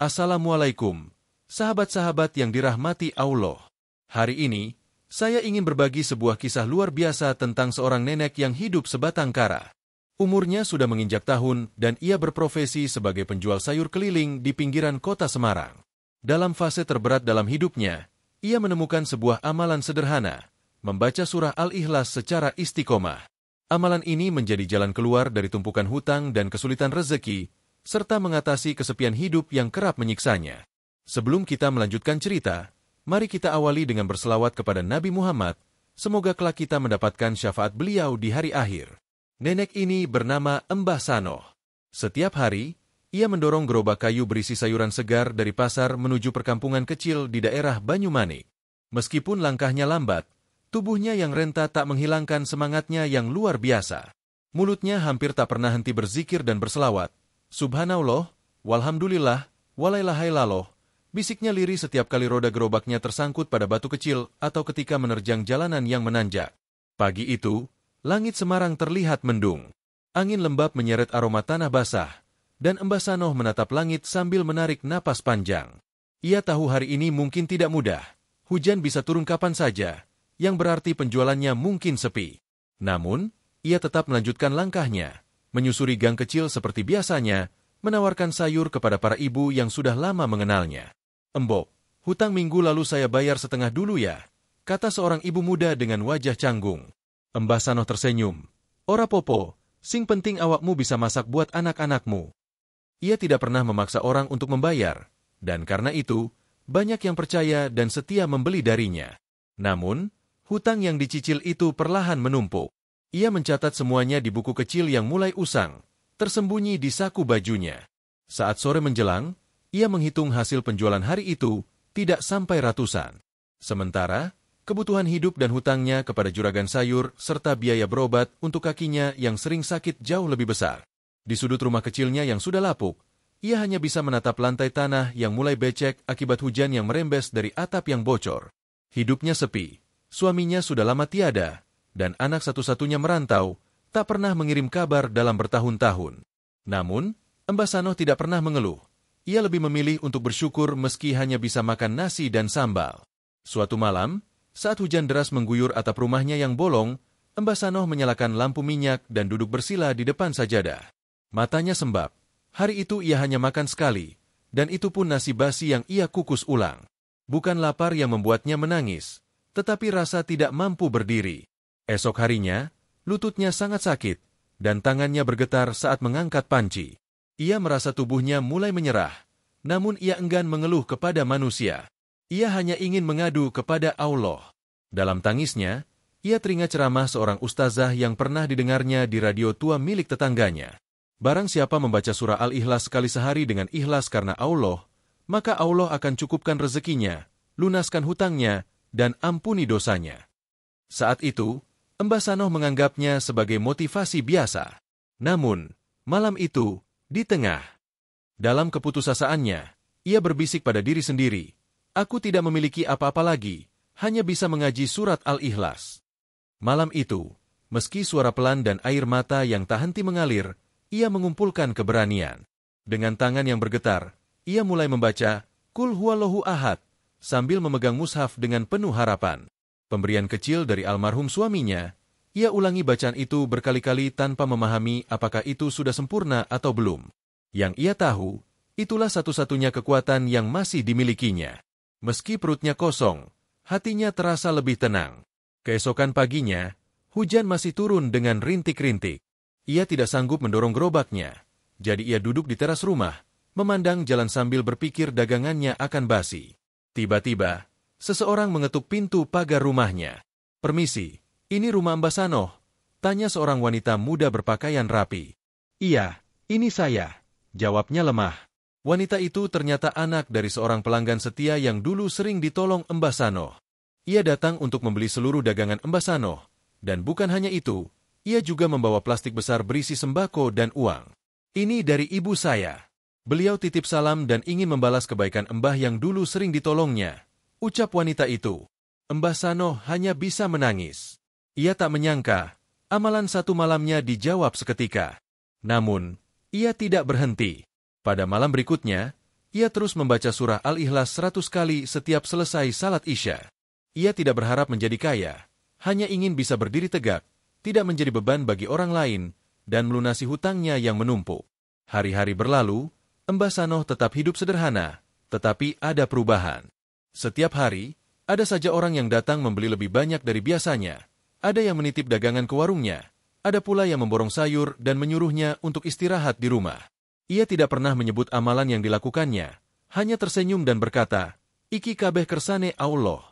Assalamualaikum, sahabat-sahabat yang dirahmati Allah. Hari ini, saya ingin berbagi sebuah kisah luar biasa tentang seorang nenek yang hidup sebatang kara. Umurnya sudah menginjak tahun dan ia berprofesi sebagai penjual sayur keliling di pinggiran kota Semarang. Dalam fase terberat dalam hidupnya, ia menemukan sebuah amalan sederhana, membaca surah Al-Ikhlas secara istiqomah. Amalan ini menjadi jalan keluar dari tumpukan hutang dan kesulitan rezeki, serta mengatasi kesepian hidup yang kerap menyiksanya. Sebelum kita melanjutkan cerita, mari kita awali dengan berselawat kepada Nabi Muhammad, semoga kelak kita mendapatkan syafaat beliau di hari akhir. Nenek ini bernama Mbah Sanoh. Setiap hari, ia mendorong gerobak kayu berisi sayuran segar dari pasar menuju perkampungan kecil di daerah Banyumanik. Meskipun langkahnya lambat, tubuhnya yang renta tak menghilangkan semangatnya yang luar biasa. Mulutnya hampir tak pernah henti berzikir dan berselawat. Subhanallah, walhamdulillah, walailahaillallah, bisiknya lirih setiap kali roda gerobaknya tersangkut pada batu kecil atau ketika menerjang jalanan yang menanjak. Pagi itu, langit Semarang terlihat mendung. Angin lembab menyeret aroma tanah basah, dan Mbah Sanoh menatap langit sambil menarik napas panjang. Ia tahu hari ini mungkin tidak mudah, hujan bisa turun kapan saja, yang berarti penjualannya mungkin sepi. Namun, ia tetap melanjutkan langkahnya, menyusuri gang kecil seperti biasanya, menawarkan sayur kepada para ibu yang sudah lama mengenalnya. "Embok, hutang minggu lalu saya bayar setengah dulu ya," kata seorang ibu muda dengan wajah canggung. Mbah Sanoh tersenyum. "Ora popo, sing penting awakmu bisa masak buat anak-anakmu." Ia tidak pernah memaksa orang untuk membayar, dan karena itu, banyak yang percaya dan setia membeli darinya. Namun, hutang yang dicicil itu perlahan menumpuk. Ia mencatat semuanya di buku kecil yang mulai usang, tersembunyi di saku bajunya. Saat sore menjelang, ia menghitung hasil penjualan hari itu, tidak sampai ratusan. Sementara, kebutuhan hidup dan hutangnya kepada juragan sayur serta biaya berobat untuk kakinya yang sering sakit jauh lebih besar. Di sudut rumah kecilnya yang sudah lapuk, ia hanya bisa menatap lantai tanah yang mulai becek akibat hujan yang merembes dari atap yang bocor. Hidupnya sepi, suaminya sudah lama tiada, dan anak satu-satunya merantau, tak pernah mengirim kabar dalam bertahun-tahun. Namun, Mbah Sanoh tidak pernah mengeluh. Ia lebih memilih untuk bersyukur meski hanya bisa makan nasi dan sambal. Suatu malam, saat hujan deras mengguyur atap rumahnya yang bolong, Mbah Sanoh menyalakan lampu minyak dan duduk bersila di depan sajadah. Matanya sembab. Hari itu ia hanya makan sekali, dan itu pun nasi basi yang ia kukus ulang. Bukan lapar yang membuatnya menangis, tetapi rasa tidak mampu berdiri. Esok harinya, lututnya sangat sakit, dan tangannya bergetar saat mengangkat panci. Ia merasa tubuhnya mulai menyerah, namun ia enggan mengeluh kepada manusia. Ia hanya ingin mengadu kepada Allah. Dalam tangisnya, ia teringat ceramah seorang ustazah yang pernah didengarnya di radio tua milik tetangganya. Barang siapa membaca surah Al-Ikhlas sekali sehari dengan ikhlas karena Allah, maka Allah akan cukupkan rezekinya, lunaskan hutangnya, dan ampuni dosanya. Saat itu, Mbah Sanoh menganggapnya sebagai motivasi biasa. Namun, malam itu, di tengah dalam keputusasaannya, ia berbisik pada diri sendiri, "Aku tidak memiliki apa-apa lagi, hanya bisa mengaji surat Al-Ikhlas." Malam itu, meski suara pelan dan air mata yang tak henti mengalir, ia mengumpulkan keberanian. Dengan tangan yang bergetar, ia mulai membaca, "Qul huwallahu ahad," sambil memegang mushaf dengan penuh harapan. Pemberian kecil dari almarhum suaminya, ia ulangi bacaan itu berkali-kali tanpa memahami apakah itu sudah sempurna atau belum. Yang ia tahu, itulah satu-satunya kekuatan yang masih dimilikinya. Meski perutnya kosong, hatinya terasa lebih tenang. Keesokan paginya, hujan masih turun dengan rintik-rintik. Ia tidak sanggup mendorong gerobaknya, jadi ia duduk di teras rumah, memandang jalan sambil berpikir dagangannya akan basi. Tiba-tiba, seseorang mengetuk pintu pagar rumahnya. "Permisi, ini rumah Mbah Sanoh?" tanya seorang wanita muda berpakaian rapi. "Iya, ini saya," jawabnya lemah. Wanita itu ternyata anak dari seorang pelanggan setia yang dulu sering ditolong Mbah Sanoh. Ia datang untuk membeli seluruh dagangan Mbah Sanoh, dan bukan hanya itu, ia juga membawa plastik besar berisi sembako dan uang. "Ini dari ibu saya. Beliau titip salam dan ingin membalas kebaikan Mbah yang dulu sering ditolongnya," ucap wanita itu. Mbah Sanoh hanya bisa menangis. Ia tak menyangka, amalan satu malamnya dijawab seketika. Namun, ia tidak berhenti. Pada malam berikutnya, Ia terus membaca surah Al-Ikhlas 100 kali setiap selesai salat Isya. Ia tidak berharap menjadi kaya, hanya ingin bisa berdiri tegak, tidak menjadi beban bagi orang lain, dan melunasi hutangnya yang menumpuk. Hari-hari berlalu, Mbah Sanoh tetap hidup sederhana, tetapi ada perubahan. Setiap hari, ada saja orang yang datang membeli lebih banyak dari biasanya. Ada yang menitip dagangan ke warungnya. Ada pula yang memborong sayur dan menyuruhnya untuk istirahat di rumah. Ia tidak pernah menyebut amalan yang dilakukannya, hanya tersenyum dan berkata, "Iki kabeh kersane Allah."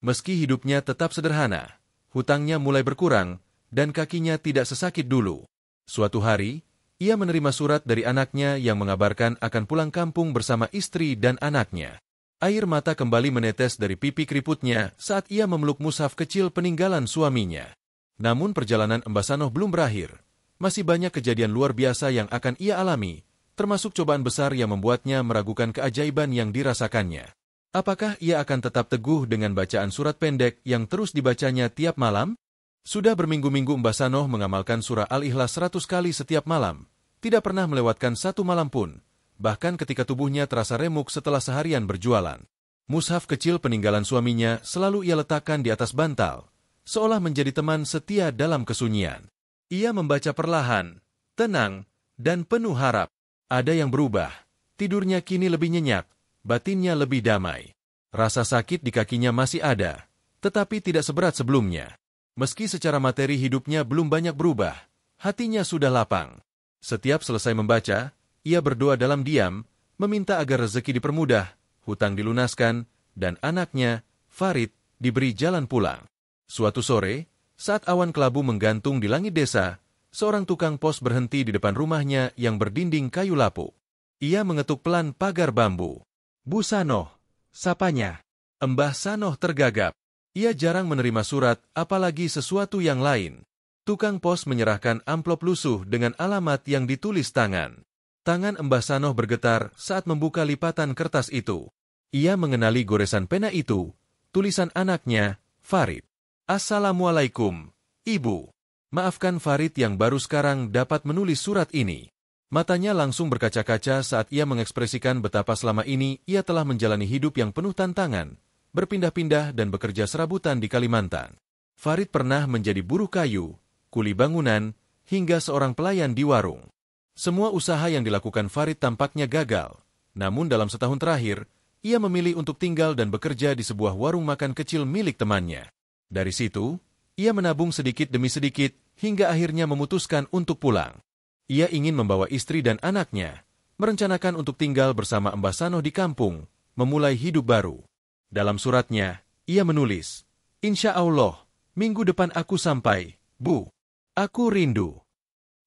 Meski hidupnya tetap sederhana, hutangnya mulai berkurang, dan kakinya tidak sesakit dulu. Suatu hari, ia menerima surat dari anaknya yang mengabarkan akan pulang kampung bersama istri dan anaknya. Air mata kembali menetes dari pipi keriputnya saat ia memeluk mushaf kecil peninggalan suaminya. Namun perjalanan Mbah Sanoh belum berakhir. Masih banyak kejadian luar biasa yang akan ia alami, termasuk cobaan besar yang membuatnya meragukan keajaiban yang dirasakannya. Apakah ia akan tetap teguh dengan bacaan surat pendek yang terus dibacanya tiap malam? Sudah berminggu-minggu Mbah Sanoh mengamalkan surah Al-Ikhlas 100 kali setiap malam, tidak pernah melewatkan satu malam pun, bahkan ketika tubuhnya terasa remuk setelah seharian berjualan. Mushaf kecil peninggalan suaminya selalu ia letakkan di atas bantal, seolah menjadi teman setia dalam kesunyian. Ia membaca perlahan, tenang, dan penuh harap. Ada yang berubah, tidurnya kini lebih nyenyak, batinnya lebih damai. Rasa sakit di kakinya masih ada, tetapi tidak seberat sebelumnya. Meski secara materi hidupnya belum banyak berubah, hatinya sudah lapang. Setiap selesai membaca, ia berdoa dalam diam, meminta agar rezeki dipermudah, hutang dilunaskan, dan anaknya, Farid, diberi jalan pulang. Suatu sore, saat awan kelabu menggantung di langit desa, seorang tukang pos berhenti di depan rumahnya yang berdinding kayu lapuk. Ia mengetuk pelan pagar bambu. "Bu Sanoh," sapanya. Mbah Sanoh tergagap. Ia jarang menerima surat, apalagi sesuatu yang lain. Tukang pos menyerahkan amplop lusuh dengan alamat yang ditulis tangan. Tangan Mbah Sanoh bergetar saat membuka lipatan kertas itu. Ia mengenali goresan pena itu, tulisan anaknya, Farid. "Assalamualaikum, Ibu. Maafkan Farid yang baru sekarang dapat menulis surat ini." Matanya langsung berkaca-kaca saat ia mengekspresikan betapa selama ini ia telah menjalani hidup yang penuh tantangan, berpindah-pindah dan bekerja serabutan di Kalimantan. Farid pernah menjadi buruh kayu, kuli bangunan, hingga seorang pelayan di warung. Semua usaha yang dilakukan Farid tampaknya gagal, namun dalam setahun terakhir, ia memilih untuk tinggal dan bekerja di sebuah warung makan kecil milik temannya. Dari situ, ia menabung sedikit demi sedikit hingga akhirnya memutuskan untuk pulang. Ia ingin membawa istri dan anaknya, merencanakan untuk tinggal bersama Mbah Sanoh di kampung, memulai hidup baru. Dalam suratnya, ia menulis, "Insya Allah, minggu depan aku sampai, Bu. Aku rindu."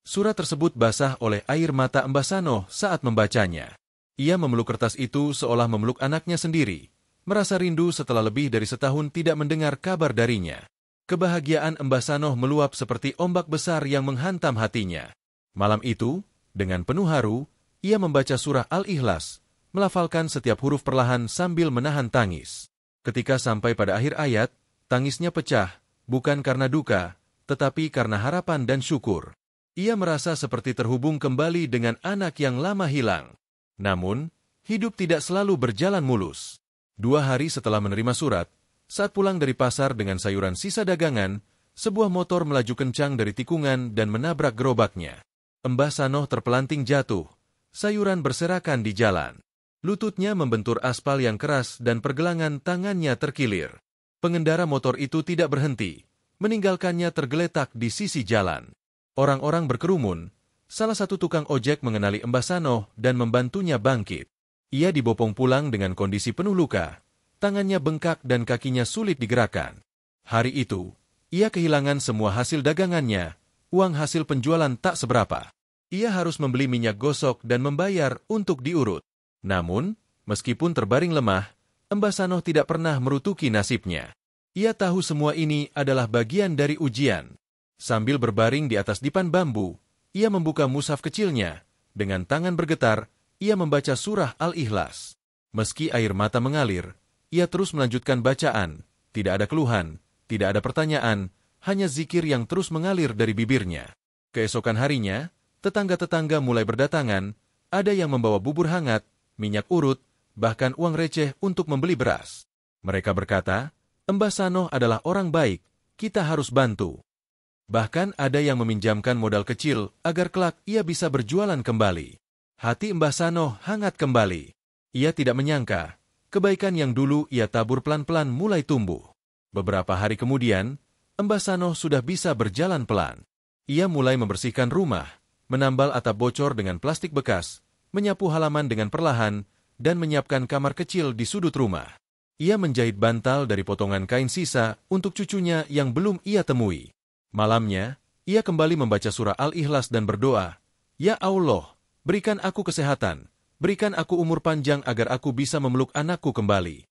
Surat tersebut basah oleh air mata Mbah Sanoh saat membacanya. Ia memeluk kertas itu seolah memeluk anaknya sendiri, merasa rindu setelah lebih dari setahun tidak mendengar kabar darinya. Kebahagiaan Mbah Sanoh meluap seperti ombak besar yang menghantam hatinya. Malam itu, dengan penuh haru, ia membaca surah Al-Ikhlas, melafalkan setiap huruf perlahan sambil menahan tangis. Ketika sampai pada akhir ayat, tangisnya pecah, bukan karena duka, tetapi karena harapan dan syukur. Ia merasa seperti terhubung kembali dengan anak yang lama hilang. Namun, hidup tidak selalu berjalan mulus. 2 hari setelah menerima surat, saat pulang dari pasar dengan sayuran sisa dagangan, sebuah motor melaju kencang dari tikungan dan menabrak gerobaknya. Mbah Sanoh terpelanting jatuh, sayuran berserakan di jalan. Lututnya membentur aspal yang keras dan pergelangan tangannya terkilir. Pengendara motor itu tidak berhenti, meninggalkannya tergeletak di sisi jalan. Orang-orang berkerumun, salah satu tukang ojek mengenali Mbah Sanoh dan membantunya bangkit. Ia dibopong pulang dengan kondisi penuh luka, tangannya bengkak dan kakinya sulit digerakkan. Hari itu, ia kehilangan semua hasil dagangannya, uang hasil penjualan tak seberapa. Ia harus membeli minyak gosok dan membayar untuk diurut. Namun, meskipun terbaring lemah, Mbah Sanoh tidak pernah merutuki nasibnya. Ia tahu semua ini adalah bagian dari ujian. Sambil berbaring di atas dipan bambu, ia membuka mushaf kecilnya. Dengan tangan bergetar, ia membaca surah Al-Ikhlas. Meski air mata mengalir, ia terus melanjutkan bacaan. Tidak ada keluhan, tidak ada pertanyaan, hanya zikir yang terus mengalir dari bibirnya. Keesokan harinya, tetangga-tetangga mulai berdatangan, ada yang membawa bubur hangat, minyak urut, bahkan uang receh untuk membeli beras. Mereka berkata, Mbah Sanoh adalah orang baik, kita harus bantu. Bahkan ada yang meminjamkan modal kecil agar kelak ia bisa berjualan kembali. Hati Mbah Sanoh hangat kembali. Ia tidak menyangka, kebaikan yang dulu ia tabur pelan-pelan mulai tumbuh. Beberapa hari kemudian, Mbah Sanoh sudah bisa berjalan pelan. Ia mulai membersihkan rumah, menambal atap bocor dengan plastik bekas, menyapu halaman dengan perlahan, dan menyiapkan kamar kecil di sudut rumah. Ia menjahit bantal dari potongan kain sisa untuk cucunya yang belum ia temui. Malamnya, ia kembali membaca surah Al-Ikhlas dan berdoa, Ya Allah, berikan aku kesehatan, berikan aku umur panjang agar aku bisa memeluk anakku kembali.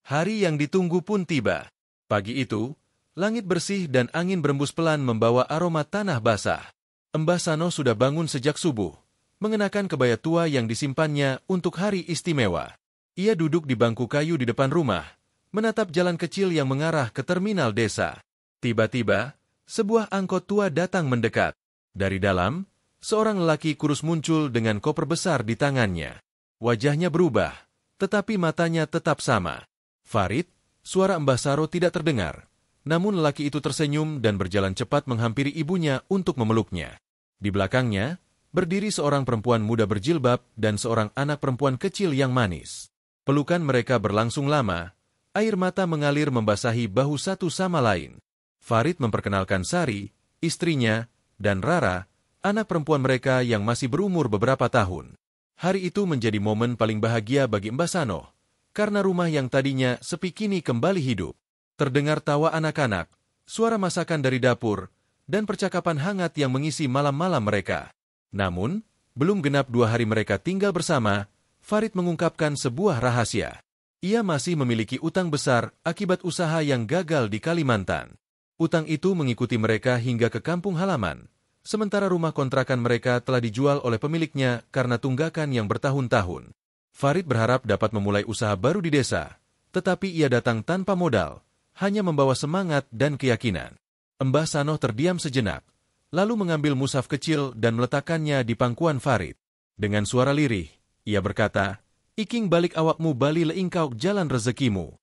Hari yang ditunggu pun tiba. Pagi itu, langit bersih dan angin berembus pelan membawa aroma tanah basah. Mbah Sanoh sudah bangun sejak subuh, mengenakan kebaya tua yang disimpannya untuk hari istimewa. Ia duduk di bangku kayu di depan rumah, menatap jalan kecil yang mengarah ke terminal desa. Tiba-tiba, sebuah angkot tua datang mendekat. Dari dalam, seorang lelaki kurus muncul dengan koper besar di tangannya. Wajahnya berubah, tetapi matanya tetap sama. Farid, suara Mbah Saro tidak terdengar, namun lelaki itu tersenyum dan berjalan cepat menghampiri ibunya untuk memeluknya. Di belakangnya, berdiri seorang perempuan muda berjilbab dan seorang anak perempuan kecil yang manis. Pelukan mereka berlangsung lama, air mata mengalir membasahi bahu satu sama lain. Farid memperkenalkan Sari, istrinya, dan Rara, anak perempuan mereka yang masih berumur beberapa tahun. Hari itu menjadi momen paling bahagia bagi Mbah Sanoh, karena rumah yang tadinya sepi kini kembali hidup. Terdengar tawa anak-anak, suara masakan dari dapur, dan percakapan hangat yang mengisi malam-malam mereka. Namun, belum genap 2 hari mereka tinggal bersama, Farid mengungkapkan sebuah rahasia. Ia masih memiliki utang besar akibat usaha yang gagal di Kalimantan. Utang itu mengikuti mereka hingga ke kampung halaman, sementara rumah kontrakan mereka telah dijual oleh pemiliknya karena tunggakan yang bertahun-tahun. Farid berharap dapat memulai usaha baru di desa, tetapi ia datang tanpa modal, hanya membawa semangat dan keyakinan. Mbah Sanoh terdiam sejenak, lalu mengambil mushaf kecil dan meletakkannya di pangkuan Farid. Dengan suara lirih, ia berkata, Iking balik awakmu bali leingkau jalan rezekimu.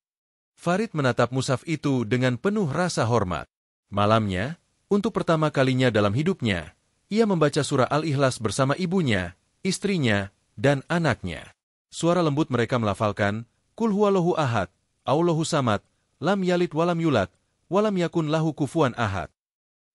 Farid menatap mushaf itu dengan penuh rasa hormat. Malamnya, untuk pertama kalinya dalam hidupnya, ia membaca surah Al-Ikhlas bersama ibunya, istrinya, dan anaknya. Suara lembut mereka melafalkan, Kul huwallahu ahad, Allahu samad, lam yalid walam yulad, walam yakun lahu kufuwan ahad.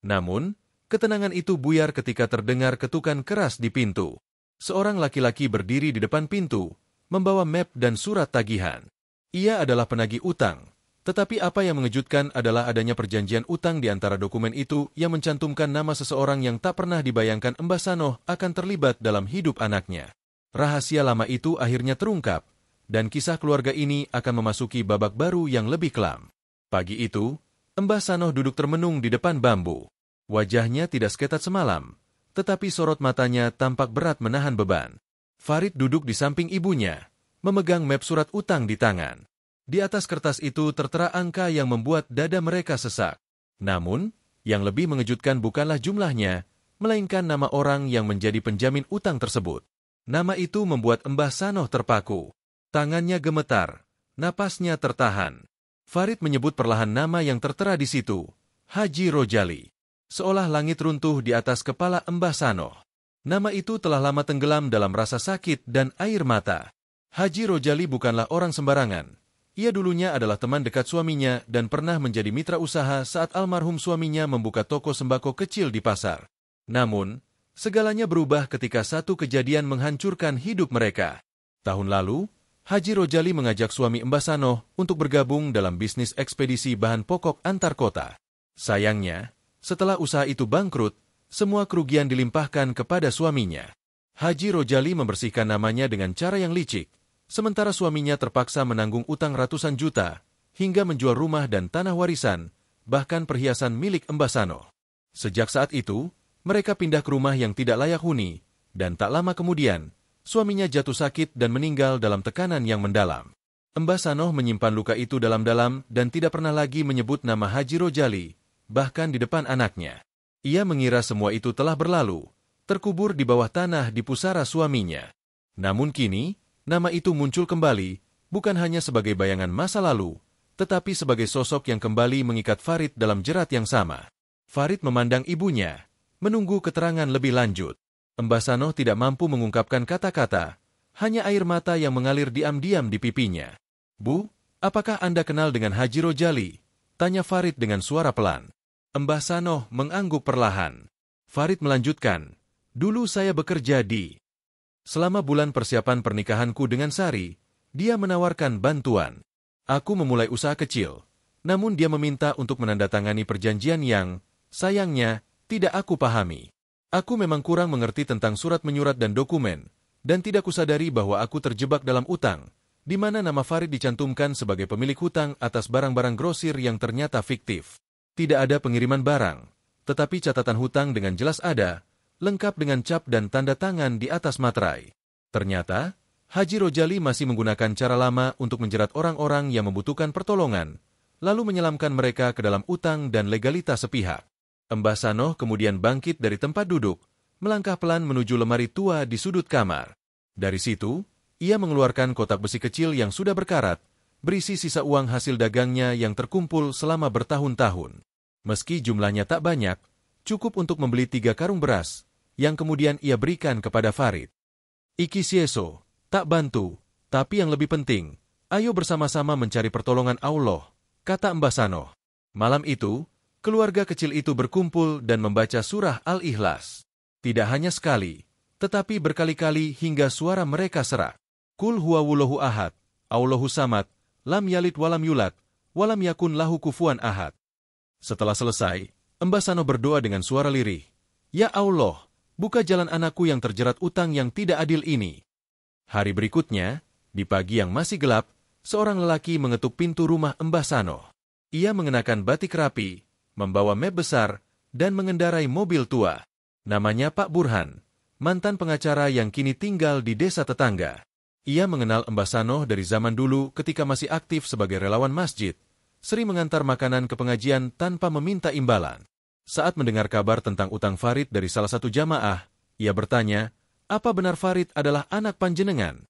Namun, ketenangan itu buyar ketika terdengar ketukan keras di pintu. Seorang laki-laki berdiri di depan pintu, membawa map dan surat tagihan. Ia adalah penagih utang, tetapi apa yang mengejutkan adalah adanya perjanjian utang di antara dokumen itu yang mencantumkan nama seseorang yang tak pernah dibayangkan Mbah Sanoh akan terlibat dalam hidup anaknya. Rahasia lama itu akhirnya terungkap, dan kisah keluarga ini akan memasuki babak baru yang lebih kelam. Pagi itu, Mbah Sanoh duduk termenung di depan bambu. Wajahnya tidak seketat semalam, tetapi sorot matanya tampak berat menahan beban. Farid duduk di samping ibunya, memegang map surat utang di tangan. Di atas kertas itu tertera angka yang membuat dada mereka sesak. Namun, yang lebih mengejutkan bukanlah jumlahnya, melainkan nama orang yang menjadi penjamin utang tersebut. Nama itu membuat Mbah Sanoh terpaku. Tangannya gemetar, napasnya tertahan. Farid menyebut perlahan nama yang tertera di situ, Haji Rojali. Seolah langit runtuh di atas kepala Mbah Sanoh. Nama itu telah lama tenggelam dalam rasa sakit dan air mata. Haji Rojali bukanlah orang sembarangan. Ia dulunya adalah teman dekat suaminya dan pernah menjadi mitra usaha saat almarhum suaminya membuka toko sembako kecil di pasar. Namun, segalanya berubah ketika satu kejadian menghancurkan hidup mereka. Tahun lalu, Haji Rojali mengajak suami Mbah Sanoh untuk bergabung dalam bisnis ekspedisi bahan pokok antar kota. Sayangnya, setelah usaha itu bangkrut, semua kerugian dilimpahkan kepada suaminya. Haji Rojali membersihkan namanya dengan cara yang licik, sementara suaminya terpaksa menanggung utang ratusan juta, hingga menjual rumah dan tanah warisan, bahkan perhiasan milik Mbah Sanoh. Sejak saat itu, mereka pindah ke rumah yang tidak layak huni, dan tak lama kemudian, suaminya jatuh sakit dan meninggal dalam tekanan yang mendalam. Mbah Sanoh menyimpan luka itu dalam-dalam dan tidak pernah lagi menyebut nama Haji Rojali, bahkan di depan anaknya. Ia mengira semua itu telah berlalu, terkubur di bawah tanah di pusara suaminya. Namun kini, Nama itu muncul kembali, bukan hanya sebagai bayangan masa lalu, tetapi sebagai sosok yang kembali mengikat Farid dalam jerat yang sama. Farid memandang ibunya, menunggu keterangan lebih lanjut. Mbah Sanoh tidak mampu mengungkapkan kata-kata, hanya air mata yang mengalir diam-diam di pipinya. "Bu, apakah Anda kenal dengan Haji Rojali?" tanya Farid dengan suara pelan. Mbah Sanoh mengangguk perlahan. Farid melanjutkan, "Dulu saya bekerja di..." Selama bulan persiapan pernikahanku dengan Sari, dia menawarkan bantuan. Aku memulai usaha kecil, namun dia meminta untuk menandatangani perjanjian yang, sayangnya, tidak aku pahami. Aku memang kurang mengerti tentang surat menyurat dan dokumen, dan tidak kusadari bahwa aku terjebak dalam utang, di mana nama Farid dicantumkan sebagai pemilik hutang atas barang-barang grosir yang ternyata fiktif. Tidak ada pengiriman barang, tetapi catatan hutang dengan jelas ada, lengkap dengan cap dan tanda tangan di atas materai. Ternyata, Haji Rojali masih menggunakan cara lama untuk menjerat orang-orang yang membutuhkan pertolongan, lalu menyelamkan mereka ke dalam utang dan legalitas sepihak. Mbah Sanoh kemudian bangkit dari tempat duduk, melangkah pelan menuju lemari tua di sudut kamar. Dari situ, ia mengeluarkan kotak besi kecil yang sudah berkarat, berisi sisa uang hasil dagangnya yang terkumpul selama bertahun-tahun. Meski jumlahnya tak banyak, cukup untuk membeli 3 karung beras, yang kemudian ia berikan kepada Farid. "Iki sieso, tak bantu, tapi yang lebih penting, ayo bersama-sama mencari pertolongan Allah," kata Mbah Sanoh. Malam itu, keluarga kecil itu berkumpul dan membaca surah Al-Ikhlas. Tidak hanya sekali, tetapi berkali-kali hingga suara mereka serak. "Qul huwallahu ahad, Allahu samad, lam yalid walam yulad, walam yakun lahu kufuwan ahad." Setelah selesai, Mbah Sanoh berdoa dengan suara lirih, "Ya Allah, buka jalan anakku yang terjerat utang yang tidak adil ini." Hari berikutnya, di pagi yang masih gelap, seorang lelaki mengetuk pintu rumah Mbah Sanoh. Ia mengenakan batik rapi, membawa map besar, dan mengendarai mobil tua. Namanya Pak Burhan, mantan pengacara yang kini tinggal di desa tetangga. Ia mengenal Mbah Sanoh dari zaman dulu ketika masih aktif sebagai relawan masjid, sering mengantar makanan ke pengajian tanpa meminta imbalan. Saat mendengar kabar tentang utang Farid dari salah satu jamaah, ia bertanya, "Apa benar Farid adalah anak panjenengan?"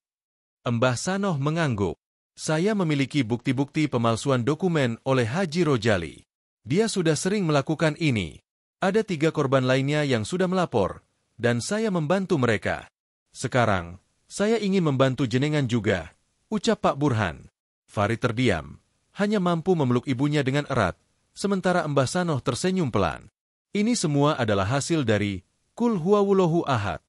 Mbah Sanoh mengangguk. "Saya memiliki bukti-bukti pemalsuan dokumen oleh Haji Rojali. Dia sudah sering melakukan ini. Ada 3 korban lainnya yang sudah melapor, dan saya membantu mereka. Sekarang, saya ingin membantu jenengan juga," ucap Pak Burhan. Farid terdiam, hanya mampu memeluk ibunya dengan erat, sementara Mbah Sanoh tersenyum pelan. Ini semua adalah hasil dari Qul huwallahu ahad.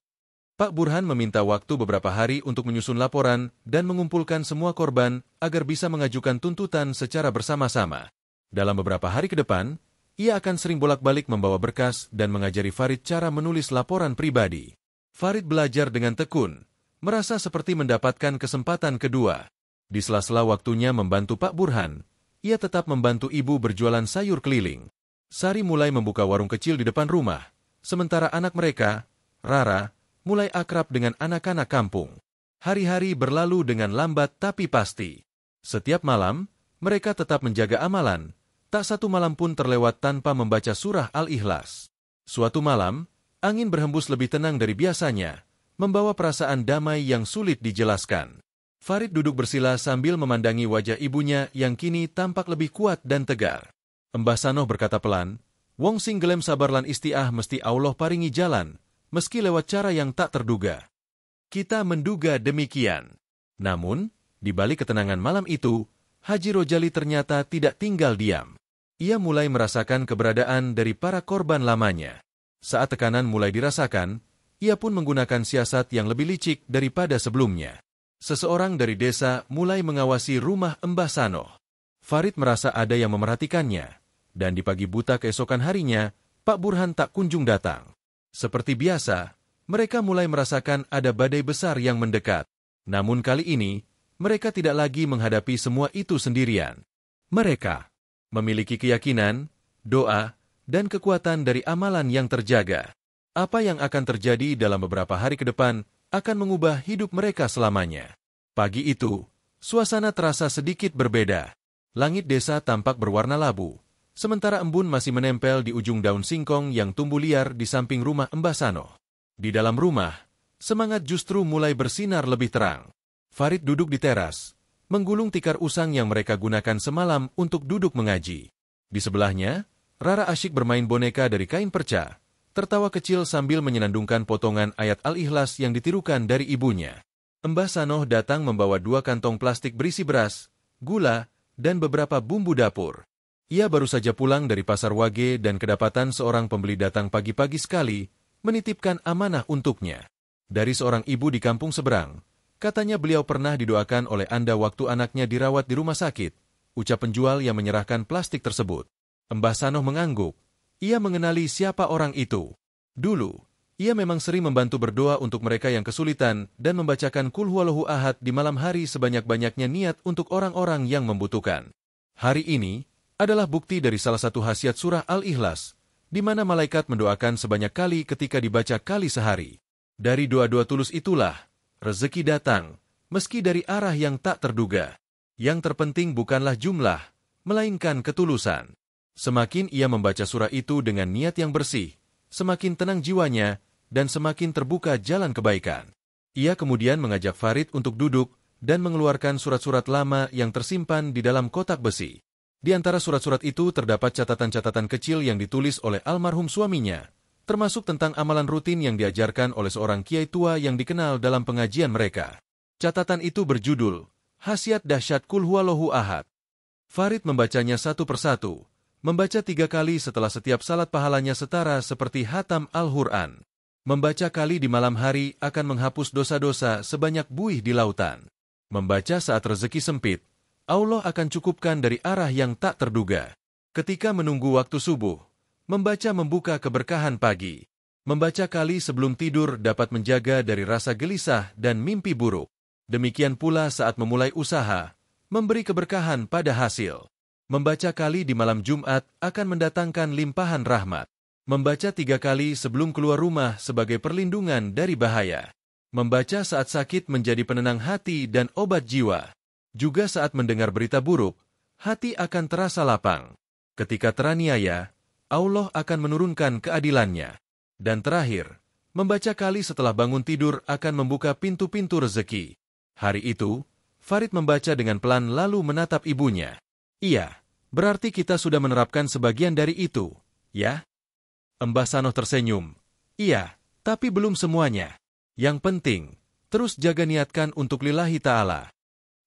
Pak Burhan meminta waktu beberapa hari untuk menyusun laporan dan mengumpulkan semua korban agar bisa mengajukan tuntutan secara bersama-sama. Dalam beberapa hari ke depan, ia akan sering bolak-balik membawa berkas dan mengajari Farid cara menulis laporan pribadi. Farid belajar dengan tekun, merasa seperti mendapatkan kesempatan kedua. Di sela-sela waktunya membantu Pak Burhan, ia tetap membantu ibu berjualan sayur keliling. Sari mulai membuka warung kecil di depan rumah, sementara anak mereka, Rara, mulai akrab dengan anak-anak kampung. Hari-hari berlalu dengan lambat tapi pasti. Setiap malam, mereka tetap menjaga amalan. Tak satu malam pun terlewat tanpa membaca surah Al-Ikhlas. Suatu malam, angin berhembus lebih tenang dari biasanya, membawa perasaan damai yang sulit dijelaskan. Farid duduk bersila sambil memandangi wajah ibunya yang kini tampak lebih kuat dan tegar. Mbah Sanoh berkata pelan, "Wong sing gelem sabar lan istiah mesti Allah paringi jalan, meski lewat cara yang tak terduga." Kita menduga demikian. Namun, di balik ketenangan malam itu, Haji Rojali ternyata tidak tinggal diam. Ia mulai merasakan keberadaan dari para korban lamanya. Saat tekanan mulai dirasakan, ia pun menggunakan siasat yang lebih licik daripada sebelumnya. Seseorang dari desa mulai mengawasi rumah Mbah Sanoh. Farid merasa ada yang memerhatikannya, dan di pagi buta keesokan harinya, Pak Burhan tak kunjung datang. Seperti biasa, mereka mulai merasakan ada badai besar yang mendekat. Namun kali ini, mereka tidak lagi menghadapi semua itu sendirian. Mereka memiliki keyakinan, doa, dan kekuatan dari amalan yang terjaga. Apa yang akan terjadi dalam beberapa hari ke depan akan mengubah hidup mereka selamanya. Pagi itu, suasana terasa sedikit berbeda. Langit desa tampak berwarna labu, sementara embun masih menempel di ujung daun singkong yang tumbuh liar di samping rumah Mbah Sanoh. Di dalam rumah, semangat justru mulai bersinar lebih terang. Farid duduk di teras, menggulung tikar usang yang mereka gunakan semalam untuk duduk mengaji. Di sebelahnya, Rara asyik bermain boneka dari kain perca, tertawa kecil sambil menyenandungkan potongan ayat Al-Ikhlas yang ditirukan dari ibunya. Mbah Sanoh datang membawa 2 kantong plastik berisi beras, gula, dan beberapa bumbu dapur. Ia baru saja pulang dari pasar Wage dan kedapatan seorang pembeli datang pagi-pagi sekali, menitipkan amanah untuknya. Dari seorang ibu di kampung seberang, katanya beliau pernah didoakan oleh Anda waktu anaknya dirawat di rumah sakit, ucap penjual yang menyerahkan plastik tersebut. Mbah Sanoh mengangguk. Ia mengenali siapa orang itu. Dulu, ia memang sering membantu berdoa untuk mereka yang kesulitan dan membacakan Qul Huwallahu Ahad di malam hari sebanyak-banyaknya niat untuk orang-orang yang membutuhkan. Hari ini adalah bukti dari salah satu khasiat surah Al-Ikhlas, di mana malaikat mendoakan sebanyak kali ketika dibaca kali sehari. Dari doa-doa tulus itulah, rezeki datang, meski dari arah yang tak terduga. Yang terpenting bukanlah jumlah, melainkan ketulusan. Semakin ia membaca surah itu dengan niat yang bersih, semakin tenang jiwanya, dan semakin terbuka jalan kebaikan. Ia kemudian mengajak Farid untuk duduk dan mengeluarkan surat-surat lama yang tersimpan di dalam kotak besi. Di antara surat-surat itu terdapat catatan-catatan kecil yang ditulis oleh almarhum suaminya, termasuk tentang amalan rutin yang diajarkan oleh seorang kiai tua yang dikenal dalam pengajian mereka. Catatan itu berjudul, Khasiat Dahsyat Qul Huwallahu Ahad. Farid membacanya satu persatu, membaca 3 kali setelah setiap salat pahalanya setara seperti hatam Al-Quran. Membaca kali di malam hari akan menghapus dosa-dosa sebanyak buih di lautan. Membaca saat rezeki sempit, Allah akan cukupkan dari arah yang tak terduga. Ketika menunggu waktu subuh, membaca membuka keberkahan pagi. Membaca kali sebelum tidur dapat menjaga dari rasa gelisah dan mimpi buruk. Demikian pula saat memulai usaha, memberi keberkahan pada hasil. Membaca kali di malam Jumat akan mendatangkan limpahan rahmat. Membaca 3 kali sebelum keluar rumah sebagai perlindungan dari bahaya. Membaca saat sakit menjadi penenang hati dan obat jiwa. Juga saat mendengar berita buruk, hati akan terasa lapang. Ketika teraniaya, Allah akan menurunkan keadilannya. Dan terakhir, membaca kali setelah bangun tidur akan membuka pintu-pintu rezeki. Hari itu, Farid membaca dengan pelan lalu menatap ibunya. Iya. Berarti kita sudah menerapkan sebagian dari itu, ya? Mbah Sanoh tersenyum. Iya, tapi belum semuanya. Yang penting, terus jaga niatkan untuk lillahi ta'ala.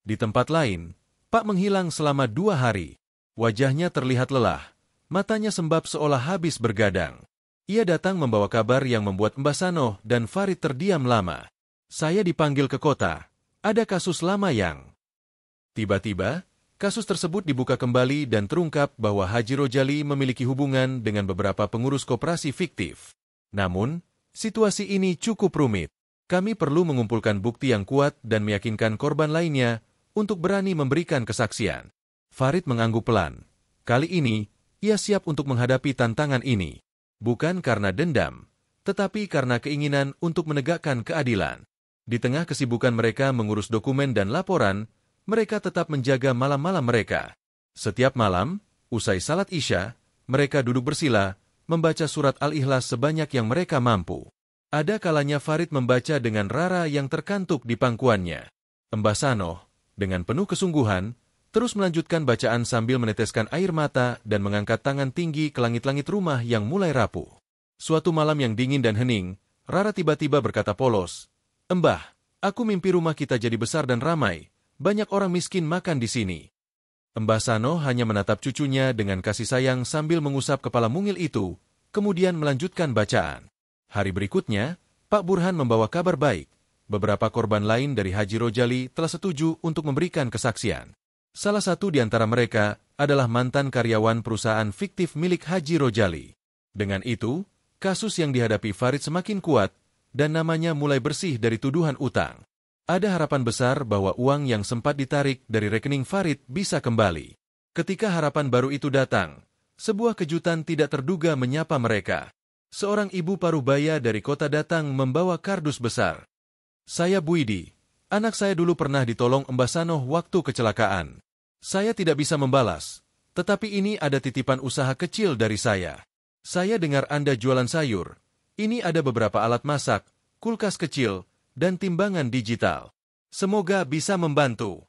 Di tempat lain, Pak menghilang selama 2 hari. Wajahnya terlihat lelah, matanya sembab seolah habis bergadang. Ia datang membawa kabar yang membuat Mbah Sanoh dan Farid terdiam lama. Saya dipanggil ke kota, ada kasus lama yang... Tiba-tiba, kasus tersebut dibuka kembali dan terungkap bahwa Haji Rojali memiliki hubungan dengan beberapa pengurus koperasi fiktif. Namun, situasi ini cukup rumit. Kami perlu mengumpulkan bukti yang kuat dan meyakinkan korban lainnya untuk berani memberikan kesaksian. Farid mengangguk pelan. Kali ini, ia siap untuk menghadapi tantangan ini. Bukan karena dendam, tetapi karena keinginan untuk menegakkan keadilan. Di tengah kesibukan mereka mengurus dokumen dan laporan, mereka tetap menjaga malam-malam mereka. Setiap malam, usai salat Isya, mereka duduk bersila, membaca surat Al-Ikhlas sebanyak yang mereka mampu. Ada kalanya Farid membaca dengan Rara yang terkantuk di pangkuannya. Mbah Sanoh, dengan penuh kesungguhan, terus melanjutkan bacaan sambil meneteskan air mata dan mengangkat tangan tinggi ke langit-langit rumah yang mulai rapuh. Suatu malam yang dingin dan hening, Rara tiba-tiba berkata polos, "Mbah, aku mimpi rumah kita jadi besar dan ramai. Banyak orang miskin makan di sini." Mbah Sanoh hanya menatap cucunya dengan kasih sayang sambil mengusap kepala mungil itu, kemudian melanjutkan bacaan. Hari berikutnya, Pak Burhan membawa kabar baik. Beberapa korban lain dari Haji Rojali telah setuju untuk memberikan kesaksian. Salah satu di antara mereka adalah mantan karyawan perusahaan fiktif milik Haji Rojali. Dengan itu, kasus yang dihadapi Farid semakin kuat, dan namanya mulai bersih dari tuduhan utang. Ada harapan besar bahwa uang yang sempat ditarik dari rekening Farid bisa kembali. Ketika harapan baru itu datang, sebuah kejutan tidak terduga menyapa mereka. Seorang ibu parubaya dari kota datang membawa kardus besar. "Saya Buidi. Anak saya dulu pernah ditolong Mbah Sanoh waktu kecelakaan. Saya tidak bisa membalas, tetapi ini ada titipan usaha kecil dari saya. Saya dengar Anda jualan sayur. Ini ada beberapa alat masak, kulkas kecil, dan timbangan digital. Semoga bisa membantu.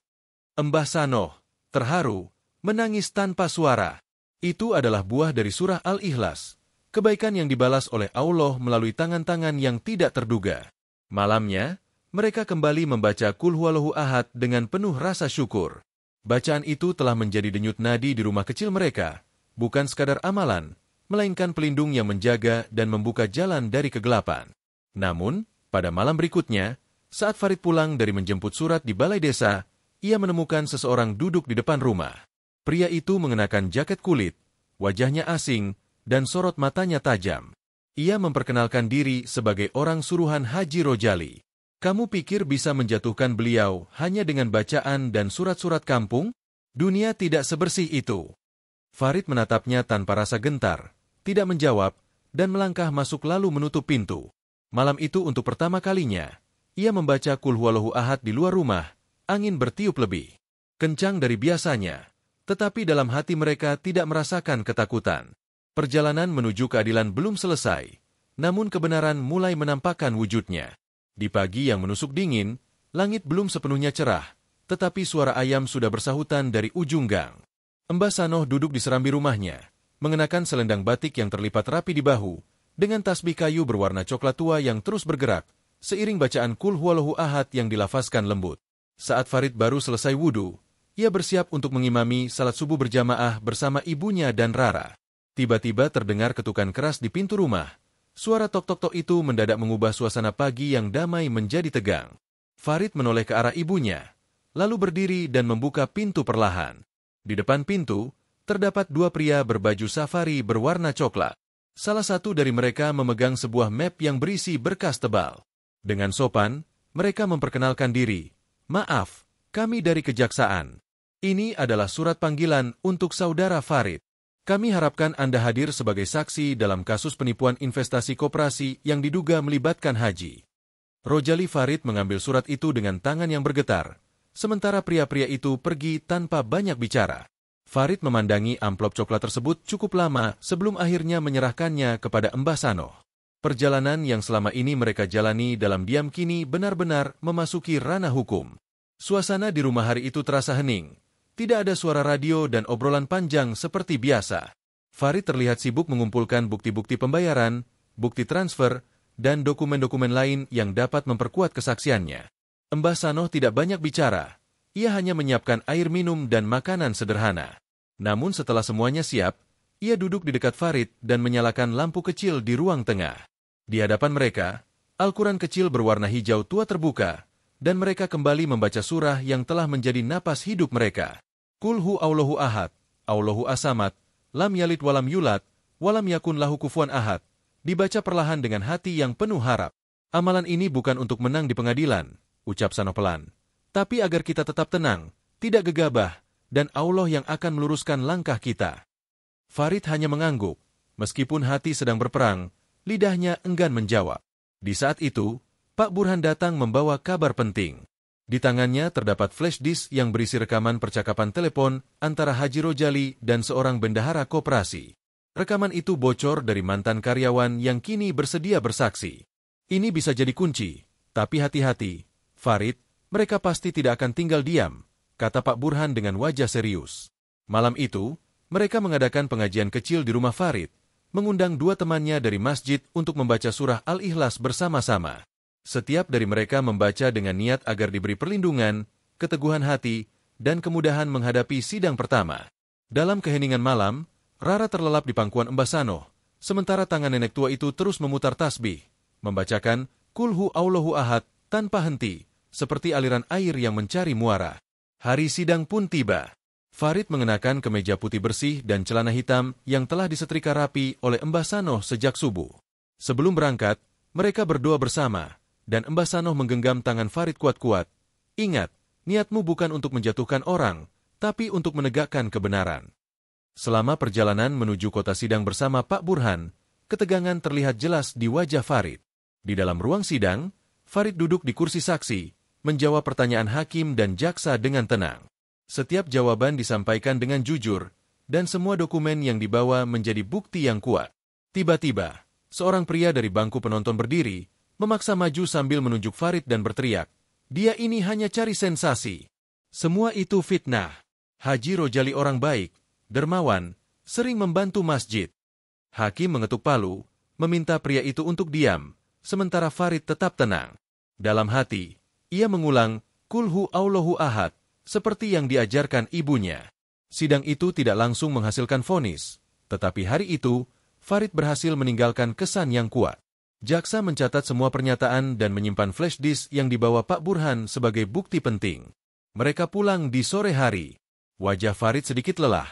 Mbah Sanoh, terharu, menangis tanpa suara. Itu adalah buah dari surah Al-Ikhlas, kebaikan yang dibalas oleh Allah melalui tangan-tangan yang tidak terduga. Malamnya, mereka kembali membaca Qul Huwallahu Ahad dengan penuh rasa syukur. Bacaan itu telah menjadi denyut nadi di rumah kecil mereka, bukan sekadar amalan, melainkan pelindung yang menjaga dan membuka jalan dari kegelapan. Namun, pada malam berikutnya, saat Farid pulang dari menjemput surat di balai desa, ia menemukan seseorang duduk di depan rumah. Pria itu mengenakan jaket kulit, wajahnya asing, dan sorot matanya tajam. Ia memperkenalkan diri sebagai orang suruhan Haji Rojali. Kamu pikir bisa menjatuhkan beliau hanya dengan bacaan dan surat-surat kampung? Dunia tidak sebersih itu. Farid menatapnya tanpa rasa gentar, tidak menjawab, dan melangkah masuk lalu menutup pintu. Malam itu untuk pertama kalinya, ia membaca Qul Huwallahu Ahad di luar rumah. Angin bertiup lebih kencang dari biasanya, tetapi dalam hati mereka tidak merasakan ketakutan. Perjalanan menuju keadilan belum selesai, namun kebenaran mulai menampakkan wujudnya. Di pagi yang menusuk dingin, langit belum sepenuhnya cerah, tetapi suara ayam sudah bersahutan dari ujung gang. Mbah Sanoh duduk di serambi rumahnya, mengenakan selendang batik yang terlipat rapi di bahu, dengan tasbih kayu berwarna coklat tua yang terus bergerak, seiring bacaan Qul Huwallahu Ahad yang dilafazkan lembut. Saat Farid baru selesai wudhu, ia bersiap untuk mengimami salat subuh berjamaah bersama ibunya dan Rara. Tiba-tiba terdengar ketukan keras di pintu rumah. Suara tok-tok-tok itu mendadak mengubah suasana pagi yang damai menjadi tegang. Farid menoleh ke arah ibunya, lalu berdiri dan membuka pintu perlahan. Di depan pintu, terdapat dua pria berbaju safari berwarna coklat. Salah satu dari mereka memegang sebuah map yang berisi berkas tebal. Dengan sopan, mereka memperkenalkan diri. Maaf, kami dari kejaksaan. Ini adalah surat panggilan untuk saudara Farid. Kami harapkan Anda hadir sebagai saksi dalam kasus penipuan investasi koperasi yang diduga melibatkan Haji. Rojali. Farid mengambil surat itu dengan tangan yang bergetar, sementara pria-pria itu pergi tanpa banyak bicara. Farid memandangi amplop coklat tersebut cukup lama sebelum akhirnya menyerahkannya kepada Mbah Sanoh. Perjalanan yang selama ini mereka jalani dalam diam kini benar-benar memasuki ranah hukum. Suasana di rumah hari itu terasa hening. Tidak ada suara radio dan obrolan panjang seperti biasa. Farid terlihat sibuk mengumpulkan bukti-bukti pembayaran, bukti transfer, dan dokumen-dokumen lain yang dapat memperkuat kesaksiannya. Mbah Sanoh tidak banyak bicara. Ia hanya menyiapkan air minum dan makanan sederhana. Namun setelah semuanya siap, ia duduk di dekat Farid dan menyalakan lampu kecil di ruang tengah. Di hadapan mereka, Al-Quran kecil berwarna hijau tua terbuka, dan mereka kembali membaca surah yang telah menjadi napas hidup mereka. Qul Huwallahu Ahad, Allahu As-Samad, Lam Yalid Walam Yulad, Walam Yakun Lahu Kufuwan Ahad, dibaca perlahan dengan hati yang penuh harap. Amalan ini bukan untuk menang di pengadilan, ucap Sanoh pelan, tapi agar kita tetap tenang, tidak gegabah, dan Allah yang akan meluruskan langkah kita. Farid hanya mengangguk, meskipun hati sedang berperang, lidahnya enggan menjawab. Di saat itu, Pak Burhan datang membawa kabar penting. Di tangannya terdapat flash disk yang berisi rekaman percakapan telepon antara Haji Rojali dan seorang bendahara koperasi. Rekaman itu bocor dari mantan karyawan yang kini bersedia bersaksi. Ini bisa jadi kunci, tapi hati-hati, Farid, mereka pasti tidak akan tinggal diam, kata Pak Burhan dengan wajah serius. Malam itu, mereka mengadakan pengajian kecil di rumah Farid, mengundang dua temannya dari masjid untuk membaca surah Al-Ikhlas bersama-sama. Setiap dari mereka membaca dengan niat agar diberi perlindungan, keteguhan hati, dan kemudahan menghadapi sidang pertama. Dalam keheningan malam, Rara terlelap di pangkuan Mbah Sanoh, sementara tangan nenek tua itu terus memutar tasbih, membacakan Qul Huwallahu Ahad tanpa henti, seperti aliran air yang mencari muara. Hari sidang pun tiba. Farid mengenakan kemeja putih bersih dan celana hitam yang telah disetrika rapi oleh Mbah Sanoh sejak subuh. Sebelum berangkat, mereka berdoa bersama, dan Mbah Sanoh menggenggam tangan Farid kuat-kuat. Ingat, niatmu bukan untuk menjatuhkan orang, tapi untuk menegakkan kebenaran. Selama perjalanan menuju kota sidang bersama Pak Burhan, ketegangan terlihat jelas di wajah Farid. Di dalam ruang sidang, Farid duduk di kursi saksi, menjawab pertanyaan hakim dan jaksa dengan tenang. Setiap jawaban disampaikan dengan jujur, dan semua dokumen yang dibawa menjadi bukti yang kuat. Tiba-tiba, seorang pria dari bangku penonton berdiri, memaksa maju sambil menunjuk Farid dan berteriak, Dia ini hanya cari sensasi. Semua itu fitnah. Haji Rojali orang baik, dermawan, sering membantu masjid. Hakim mengetuk palu, meminta pria itu untuk diam, sementara Farid tetap tenang. Dalam hati, ia mengulang, Qul huwallahu ahad, seperti yang diajarkan ibunya. Sidang itu tidak langsung menghasilkan vonis, tetapi hari itu, Farid berhasil meninggalkan kesan yang kuat. Jaksa mencatat semua pernyataan dan menyimpan flash disk yang dibawa Pak Burhan sebagai bukti penting. Mereka pulang di sore hari. Wajah Farid sedikit lelah,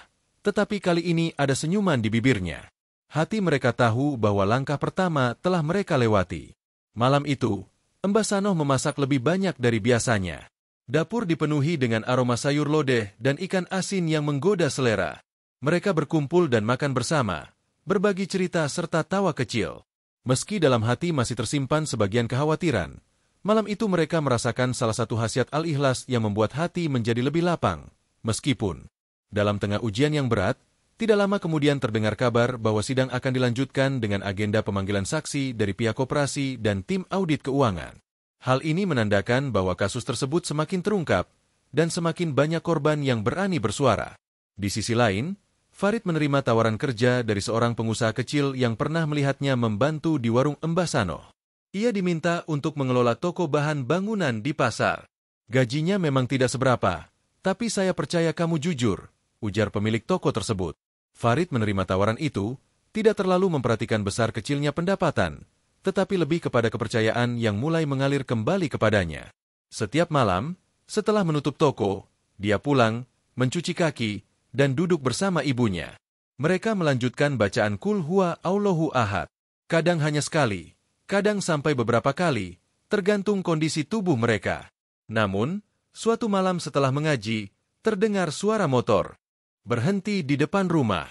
tetapi kali ini ada senyuman di bibirnya. Hati mereka tahu bahwa langkah pertama telah mereka lewati. Malam itu, Mbah Sanoh memasak lebih banyak dari biasanya. Dapur dipenuhi dengan aroma sayur lodeh dan ikan asin yang menggoda selera. Mereka berkumpul dan makan bersama, berbagi cerita serta tawa kecil. Meski dalam hati masih tersimpan sebagian kekhawatiran, malam itu mereka merasakan salah satu khasiat Al-Ikhlas yang membuat hati menjadi lebih lapang. Meskipun, dalam tengah ujian yang berat, tidak lama kemudian terdengar kabar bahwa sidang akan dilanjutkan dengan agenda pemanggilan saksi dari pihak koperasi dan tim audit keuangan. Hal ini menandakan bahwa kasus tersebut semakin terungkap dan semakin banyak korban yang berani bersuara. Di sisi lain, Farid menerima tawaran kerja dari seorang pengusaha kecil yang pernah melihatnya membantu di warung Mbah Sanoh. Ia diminta untuk mengelola toko bahan bangunan di pasar. Gajinya memang tidak seberapa, tapi saya percaya kamu jujur, ujar pemilik toko tersebut. Farid menerima tawaran itu, tidak terlalu memperhatikan besar kecilnya pendapatan, tetapi lebih kepada kepercayaan yang mulai mengalir kembali kepadanya. Setiap malam, setelah menutup toko, dia pulang, mencuci kaki, dan duduk bersama ibunya. Mereka melanjutkan bacaan Qul huwallahu ahad. Kadang hanya sekali, kadang sampai beberapa kali, tergantung kondisi tubuh mereka. Namun, suatu malam setelah mengaji, terdengar suara motor. Berhenti di depan rumah.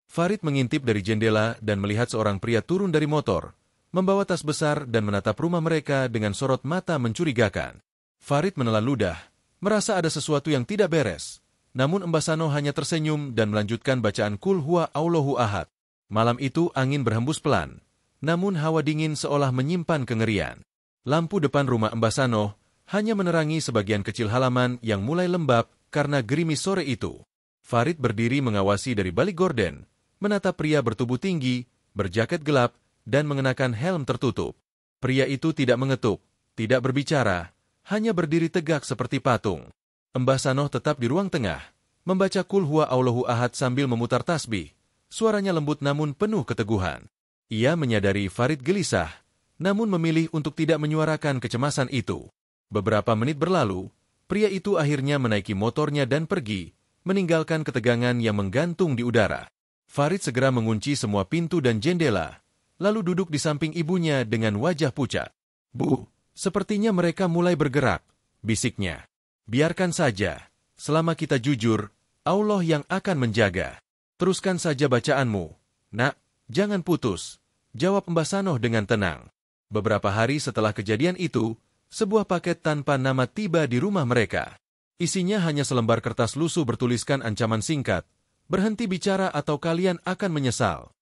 Farid mengintip dari jendela dan melihat seorang pria turun dari motor, membawa tas besar dan menatap rumah mereka dengan sorot mata mencurigakan. Farid menelan ludah, merasa ada sesuatu yang tidak beres. Namun Mbah Sanoh hanya tersenyum dan melanjutkan bacaan Qul huwallahu ahad. Malam itu angin berhembus pelan, namun hawa dingin seolah menyimpan kengerian. Lampu depan rumah Mbah Sanoh hanya menerangi sebagian kecil halaman yang mulai lembab karena gerimis sore itu. Farid berdiri mengawasi dari balik gorden, menatap pria bertubuh tinggi, berjaket gelap, dan mengenakan helm tertutup. Pria itu tidak mengetuk, tidak berbicara, hanya berdiri tegak seperti patung. Mbah Sanoh tetap di ruang tengah, membaca Qul huwallahu ahad sambil memutar tasbih. Suaranya lembut namun penuh keteguhan. Ia menyadari Farid gelisah, namun memilih untuk tidak menyuarakan kecemasan itu. Beberapa menit berlalu, pria itu akhirnya menaiki motornya dan pergi, meninggalkan ketegangan yang menggantung di udara. Farid segera mengunci semua pintu dan jendela, lalu duduk di samping ibunya dengan wajah pucat. "Bu, sepertinya mereka mulai bergerak," bisiknya. "Biarkan saja, selama kita jujur, Allah yang akan menjaga. Teruskan saja bacaanmu, Nak, jangan putus," jawab Mbah Sanoh dengan tenang. Beberapa hari setelah kejadian itu, sebuah paket tanpa nama tiba di rumah mereka. Isinya hanya selembar kertas lusuh bertuliskan ancaman singkat, "Berhenti bicara atau kalian akan menyesal."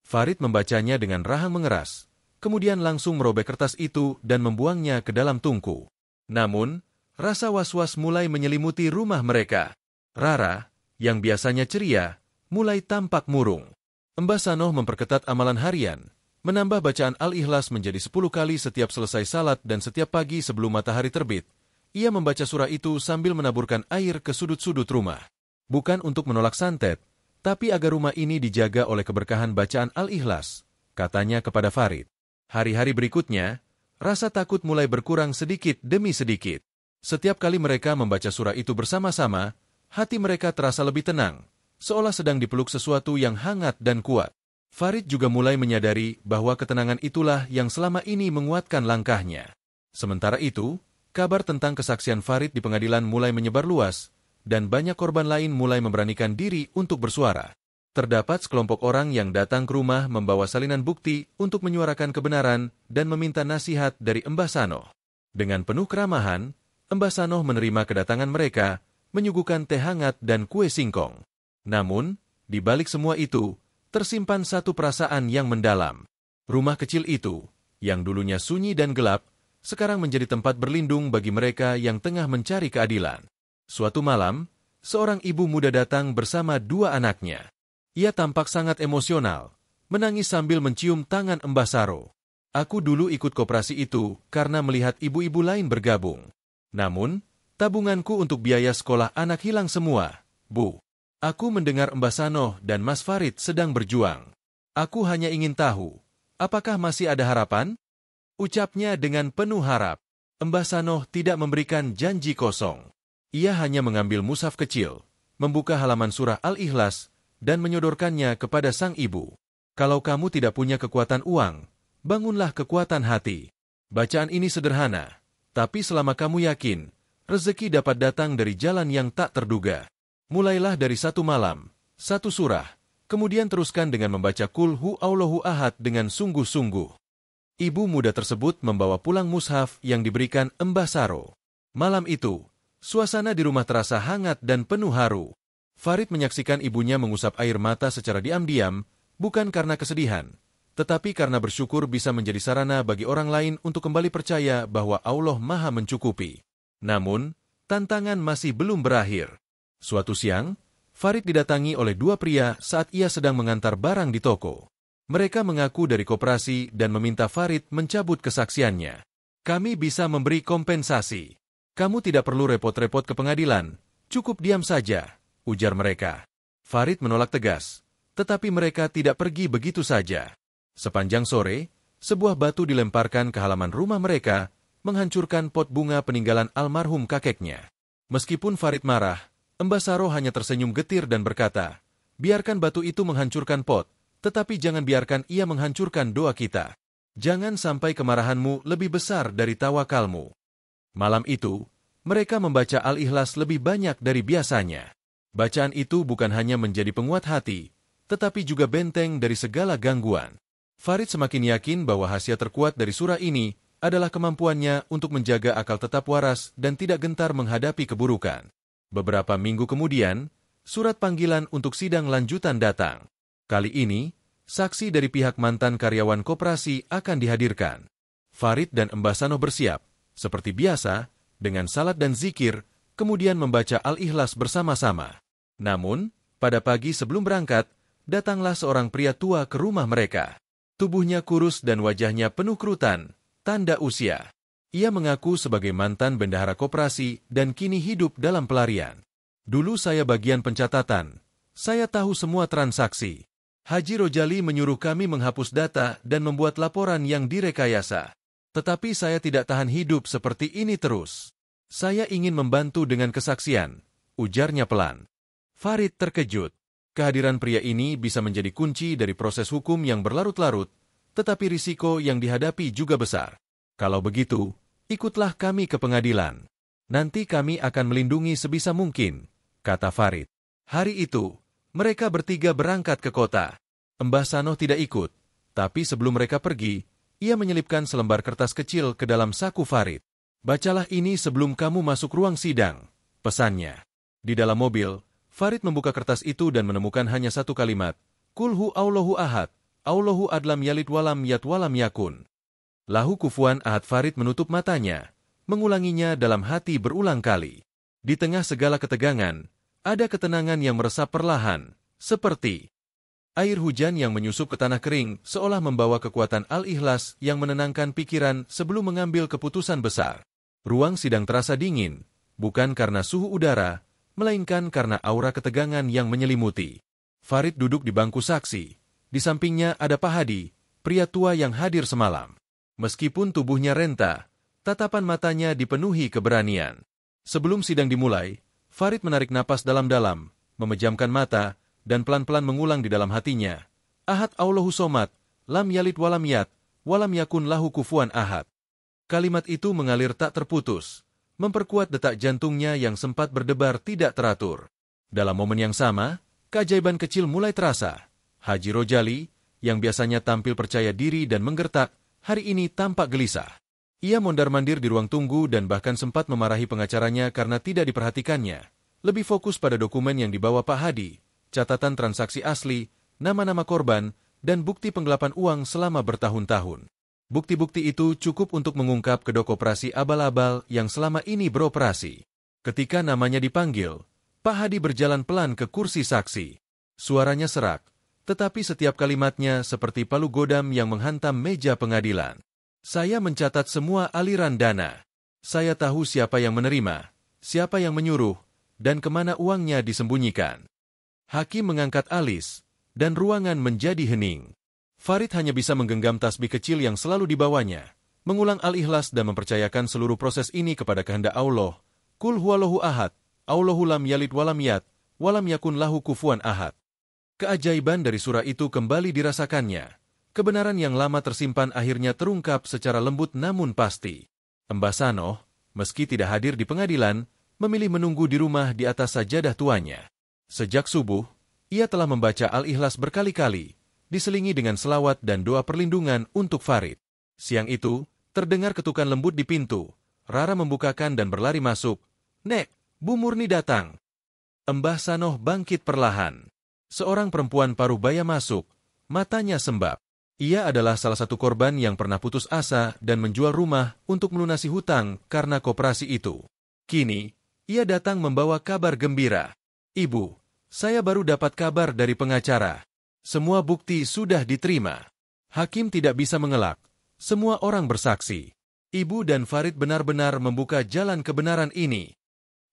Farid membacanya dengan rahang mengeras, kemudian langsung merobek kertas itu dan membuangnya ke dalam tungku. Namun, rasa was-was mulai menyelimuti rumah mereka. Rara, yang biasanya ceria, mulai tampak murung. Mbah Sanoh memperketat amalan harian, menambah bacaan Al-Ikhlas menjadi 10 kali setiap selesai salat dan setiap pagi sebelum matahari terbit. Ia membaca surah itu sambil menaburkan air ke sudut-sudut rumah. Bukan untuk menolak santet, tapi agar rumah ini dijaga oleh keberkahan bacaan Al-Ikhlas, katanya kepada Farid. Hari-hari berikutnya, rasa takut mulai berkurang sedikit demi sedikit. Setiap kali mereka membaca surah itu bersama-sama, hati mereka terasa lebih tenang, seolah sedang dipeluk sesuatu yang hangat dan kuat. Farid juga mulai menyadari bahwa ketenangan itulah yang selama ini menguatkan langkahnya. Sementara itu, kabar tentang kesaksian Farid di pengadilan mulai menyebar luas, dan banyak korban lain mulai memberanikan diri untuk bersuara. Terdapat sekelompok orang yang datang ke rumah membawa salinan bukti untuk menyuarakan kebenaran dan meminta nasihat dari Mbah Sanoh. Dengan penuh keramahan, Mbah Sanoh menerima kedatangan mereka, menyuguhkan teh hangat dan kue singkong. Namun, di balik semua itu, tersimpan satu perasaan yang mendalam. Rumah kecil itu, yang dulunya sunyi dan gelap, sekarang menjadi tempat berlindung bagi mereka yang tengah mencari keadilan. Suatu malam, seorang ibu muda datang bersama dua anaknya. Ia tampak sangat emosional, menangis sambil mencium tangan Mbah Saro. Aku dulu ikut koperasi itu karena melihat ibu-ibu lain bergabung. Namun, tabunganku untuk biaya sekolah anak hilang semua, Bu. Aku mendengar Mbah Sanoh dan Mas Farid sedang berjuang. Aku hanya ingin tahu, apakah masih ada harapan? Ucapnya dengan penuh harap. Mbah Sanoh tidak memberikan janji kosong. Ia hanya mengambil mushaf kecil, membuka halaman surah Al-Ikhlas, dan menyodorkannya kepada sang ibu. Kalau kamu tidak punya kekuatan uang, bangunlah kekuatan hati. Bacaan ini sederhana, tapi selama kamu yakin, rezeki dapat datang dari jalan yang tak terduga. Mulailah dari satu malam, satu surah, kemudian teruskan dengan membaca Qul Huwallahu Ahad dengan sungguh-sungguh. Ibu muda tersebut membawa pulang mushaf yang diberikan Mbah Saro. Malam itu, suasana di rumah terasa hangat dan penuh haru. Farid menyaksikan ibunya mengusap air mata secara diam-diam, bukan karena kesedihan, tetapi karena bersyukur bisa menjadi sarana bagi orang lain untuk kembali percaya bahwa Allah Maha Mencukupi. Namun, tantangan masih belum berakhir. Suatu siang, Farid didatangi oleh dua pria saat ia sedang mengantar barang di toko. Mereka mengaku dari koperasi dan meminta Farid mencabut kesaksiannya. Kami bisa memberi kompensasi. Kamu tidak perlu repot-repot ke pengadilan, cukup diam saja, ujar mereka. Farid menolak tegas, tetapi mereka tidak pergi begitu saja. Sepanjang sore, sebuah batu dilemparkan ke halaman rumah mereka, menghancurkan pot bunga peninggalan almarhum kakeknya. Meskipun Farid marah, Mbah Saro hanya tersenyum getir dan berkata, biarkan batu itu menghancurkan pot, tetapi jangan biarkan ia menghancurkan doa kita. Jangan sampai kemarahanmu lebih besar dari tawakalmu. Malam itu, mereka membaca Al-Ikhlas lebih banyak dari biasanya. Bacaan itu bukan hanya menjadi penguat hati, tetapi juga benteng dari segala gangguan. Farid semakin yakin bahwa khasiat terkuat dari surah ini adalah kemampuannya untuk menjaga akal tetap waras dan tidak gentar menghadapi keburukan. Beberapa minggu kemudian, surat panggilan untuk sidang lanjutan datang. Kali ini, saksi dari pihak mantan karyawan koperasi akan dihadirkan. Farid dan Mbah Sanoh bersiap, seperti biasa, dengan salat dan zikir, kemudian membaca Al-Ikhlas bersama-sama. Namun, pada pagi sebelum berangkat, datanglah seorang pria tua ke rumah mereka. Tubuhnya kurus dan wajahnya penuh kerutan, tanda usia. Ia mengaku sebagai mantan bendahara koperasi dan kini hidup dalam pelarian. Dulu saya bagian pencatatan. Saya tahu semua transaksi. Haji Rojali menyuruh kami menghapus data dan membuat laporan yang direkayasa. Tetapi saya tidak tahan hidup seperti ini terus. Saya ingin membantu dengan kesaksian, ujarnya pelan. Farid terkejut. Kehadiran pria ini bisa menjadi kunci dari proses hukum yang berlarut-larut, tetapi risiko yang dihadapi juga besar. Kalau begitu, ikutlah kami ke pengadilan. Nanti kami akan melindungi sebisa mungkin, kata Farid. Hari itu, mereka bertiga berangkat ke kota. Mbah Sanoh tidak ikut, tapi sebelum mereka pergi, ia menyelipkan selembar kertas kecil ke dalam saku Farid. Bacalah ini sebelum kamu masuk ruang sidang, pesannya. Di dalam mobil, Farid membuka kertas itu dan menemukan hanya satu kalimat, Qul Huwallahu Ahad, Allahu Adlam Yalid Walam Yat Walam Yakun. Lahu kufuwan ahad. Farid menutup matanya, mengulanginya dalam hati berulang kali. Di tengah segala ketegangan, ada ketenangan yang meresap perlahan, seperti air hujan yang menyusup ke tanah kering, seolah membawa kekuatan Al-Ikhlas yang menenangkan pikiran sebelum mengambil keputusan besar. Ruang sidang terasa dingin, bukan karena suhu udara, melainkan karena aura ketegangan yang menyelimuti. Farid duduk di bangku saksi. Di sampingnya ada Pak Hadi, pria tua yang hadir semalam. Meskipun tubuhnya renta, tatapan matanya dipenuhi keberanian. Sebelum sidang dimulai, Farid menarik napas dalam-dalam, memejamkan mata, dan pelan-pelan mengulang di dalam hatinya, Ahad Allahu Somad, Lam Yalid Walam Yat, Walam Yakun Lahu Kufuwan Ahad. Kalimat itu mengalir tak terputus, memperkuat detak jantungnya yang sempat berdebar tidak teratur. Dalam momen yang sama, keajaiban kecil mulai terasa. Haji Rojali, yang biasanya tampil percaya diri dan menggertak, hari ini tampak gelisah. Ia mondar-mandir di ruang tunggu dan bahkan sempat memarahi pengacaranya karena tidak diperhatikannya. Lebih fokus pada dokumen yang dibawa Pak Hadi, catatan transaksi asli, nama-nama korban, dan bukti penggelapan uang selama bertahun-tahun. Bukti-bukti itu cukup untuk mengungkap kedok operasi abal-abal yang selama ini beroperasi. Ketika namanya dipanggil, Pak Hadi berjalan pelan ke kursi saksi. Suaranya serak, tetapi setiap kalimatnya seperti palu godam yang menghantam meja pengadilan. Saya mencatat semua aliran dana. Saya tahu siapa yang menerima, siapa yang menyuruh, dan kemana uangnya disembunyikan. Hakim mengangkat alis, dan ruangan menjadi hening. Farid hanya bisa menggenggam tasbih kecil yang selalu dibawanya, mengulang al-ikhlas dan mempercayakan seluruh proses ini kepada kehendak Allah. Qul huwallahu ahad, Allahu lam yalid walam yulad, walam yakun lahu kufuwan ahad. Keajaiban dari surah itu kembali dirasakannya. Kebenaran yang lama tersimpan akhirnya terungkap secara lembut namun pasti. Mbah Sanoh, meski tidak hadir di pengadilan, memilih menunggu di rumah di atas sajadah tuanya. Sejak subuh, ia telah membaca al-ikhlas berkali-kali, diselingi dengan selawat dan doa perlindungan untuk Farid. Siang itu, terdengar ketukan lembut di pintu. Rara membukakan dan berlari masuk. "Nek, Bu Murni datang." Mbah Sanoh bangkit perlahan. Seorang perempuan paruh baya masuk, matanya sembab. Ia adalah salah satu korban yang pernah putus asa dan menjual rumah untuk melunasi hutang karena koperasi itu. Kini, ia datang membawa kabar gembira. "Ibu, saya baru dapat kabar dari pengacara. Semua bukti sudah diterima." Hakim tidak bisa mengelak. Semua orang bersaksi. Ibu dan Farid benar-benar membuka jalan kebenaran ini.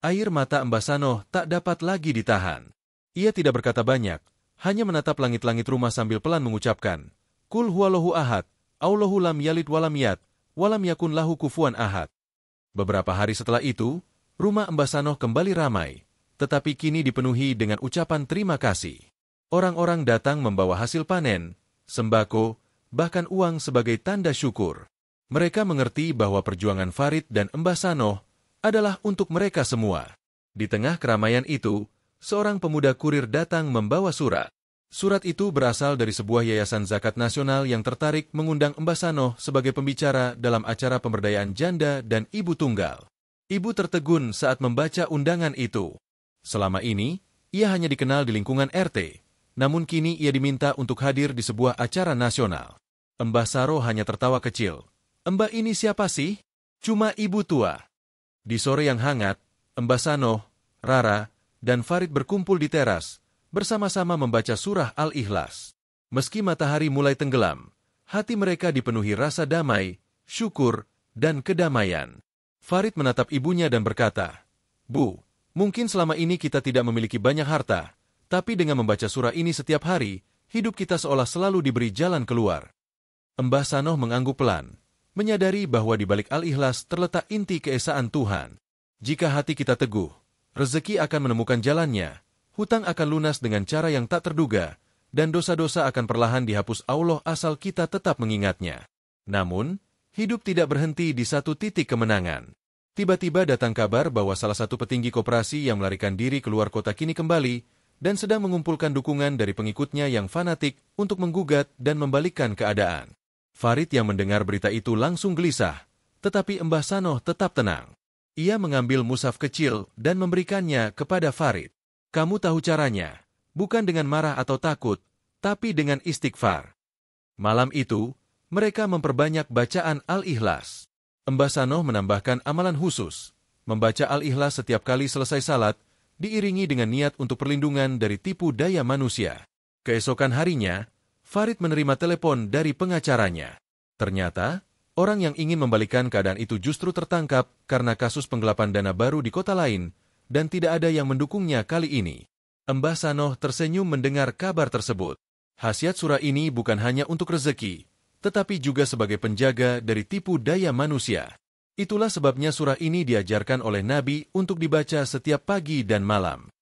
Air mata Mbah Sanoh tak dapat lagi ditahan. Ia tidak berkata banyak, hanya menatap langit-langit rumah sambil pelan mengucapkan, "Qul huwallahu ahad, Allahu lam yalid walam yulad, walam yakun lahu kufuwan ahad." Beberapa hari setelah itu, rumah Mbah Sanoh kembali ramai, tetapi kini dipenuhi dengan ucapan terima kasih. Orang-orang datang membawa hasil panen, sembako, bahkan uang sebagai tanda syukur. Mereka mengerti bahwa perjuangan Farid dan Mbah Sanoh adalah untuk mereka semua. Di tengah keramaian itu, seorang pemuda kurir datang membawa surat. Surat itu berasal dari sebuah yayasan zakat nasional yang tertarik mengundang Mbah Sanoh sebagai pembicara dalam acara pemberdayaan janda dan ibu tunggal. Ibu tertegun saat membaca undangan itu. Selama ini, ia hanya dikenal di lingkungan RT. Namun kini ia diminta untuk hadir di sebuah acara nasional. Mbah Saro hanya tertawa kecil. "Mbah ini siapa sih? Cuma ibu tua." Di sore yang hangat, Mbah Sanoh, Rara, dan Farid berkumpul di teras, bersama-sama membaca surah Al-Ikhlas. Meski matahari mulai tenggelam, hati mereka dipenuhi rasa damai, syukur, dan kedamaian. Farid menatap ibunya dan berkata, "Bu, mungkin selama ini kita tidak memiliki banyak harta, tapi dengan membaca surah ini setiap hari, hidup kita seolah selalu diberi jalan keluar." Mbah Sanoh mengangguk pelan, menyadari bahwa di balik al-ikhlas terletak inti keesaan Tuhan. Jika hati kita teguh, rezeki akan menemukan jalannya, hutang akan lunas dengan cara yang tak terduga, dan dosa-dosa akan perlahan dihapus Allah asal kita tetap mengingatnya. Namun, hidup tidak berhenti di satu titik kemenangan. Tiba-tiba datang kabar bahwa salah satu petinggi koperasi yang melarikan diri keluar kota kini kembali, dan sedang mengumpulkan dukungan dari pengikutnya yang fanatik untuk menggugat dan membalikkan keadaan. Farid yang mendengar berita itu langsung gelisah, tetapi Mbah Sanoh tetap tenang. Ia mengambil mushaf kecil dan memberikannya kepada Farid. "Kamu tahu caranya, bukan dengan marah atau takut, tapi dengan istighfar." Malam itu, mereka memperbanyak bacaan Al-Ikhlas. Mbah Sanoh menambahkan amalan khusus, membaca Al-Ikhlas setiap kali selesai salat, diiringi dengan niat untuk perlindungan dari tipu daya manusia. Keesokan harinya, Farid menerima telepon dari pengacaranya. Ternyata, orang yang ingin membalikan keadaan itu justru tertangkap karena kasus penggelapan dana baru di kota lain, dan tidak ada yang mendukungnya kali ini. Mbah Sanoh tersenyum mendengar kabar tersebut. Khasiat surah ini bukan hanya untuk rezeki, tetapi juga sebagai penjaga dari tipu daya manusia. Itulah sebabnya surah ini diajarkan oleh Nabi untuk dibaca setiap pagi dan malam.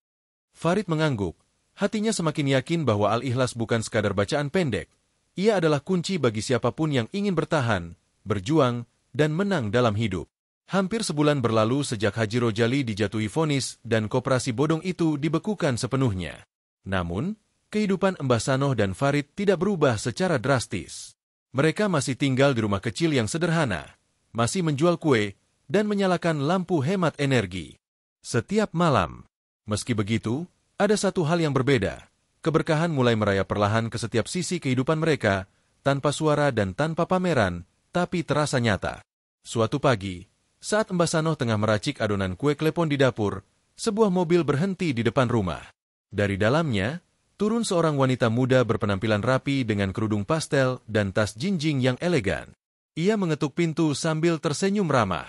Farid mengangguk, hatinya semakin yakin bahwa Al-Ikhlas bukan sekadar bacaan pendek. Ia adalah kunci bagi siapapun yang ingin bertahan, berjuang, dan menang dalam hidup. Hampir sebulan berlalu sejak Haji Rojali dijatuhi vonis dan koperasi bodong itu dibekukan sepenuhnya. Namun, kehidupan Mbah Sanoh dan Farid tidak berubah secara drastis. Mereka masih tinggal di rumah kecil yang sederhana, masih menjual kue, dan menyalakan lampu hemat energi setiap malam. Meski begitu, ada satu hal yang berbeda. Keberkahan mulai merayap perlahan ke setiap sisi kehidupan mereka, tanpa suara dan tanpa pameran, tapi terasa nyata. Suatu pagi, saat Mbah Sanoh tengah meracik adonan kue klepon di dapur, sebuah mobil berhenti di depan rumah. Dari dalamnya, turun seorang wanita muda berpenampilan rapi dengan kerudung pastel dan tas jinjing yang elegan. Ia mengetuk pintu sambil tersenyum ramah.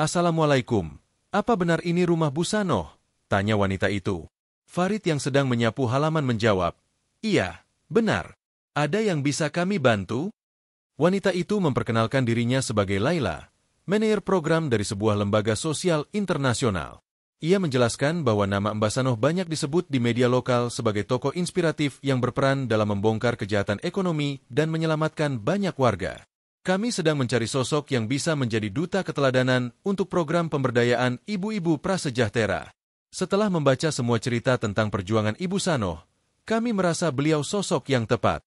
"Assalamualaikum, apa benar ini rumah Bu Sanoh?" tanya wanita itu. Farid yang sedang menyapu halaman menjawab, "Iya, benar. Ada yang bisa kami bantu?" Wanita itu memperkenalkan dirinya sebagai Laila, manajer program dari sebuah lembaga sosial internasional. Ia menjelaskan bahwa nama Mbah Sanoh banyak disebut di media lokal sebagai tokoh inspiratif yang berperan dalam membongkar kejahatan ekonomi dan menyelamatkan banyak warga. "Kami sedang mencari sosok yang bisa menjadi duta keteladanan untuk program pemberdayaan ibu-ibu prasejahtera. Setelah membaca semua cerita tentang perjuangan Ibu Sanoh, kami merasa beliau sosok yang tepat."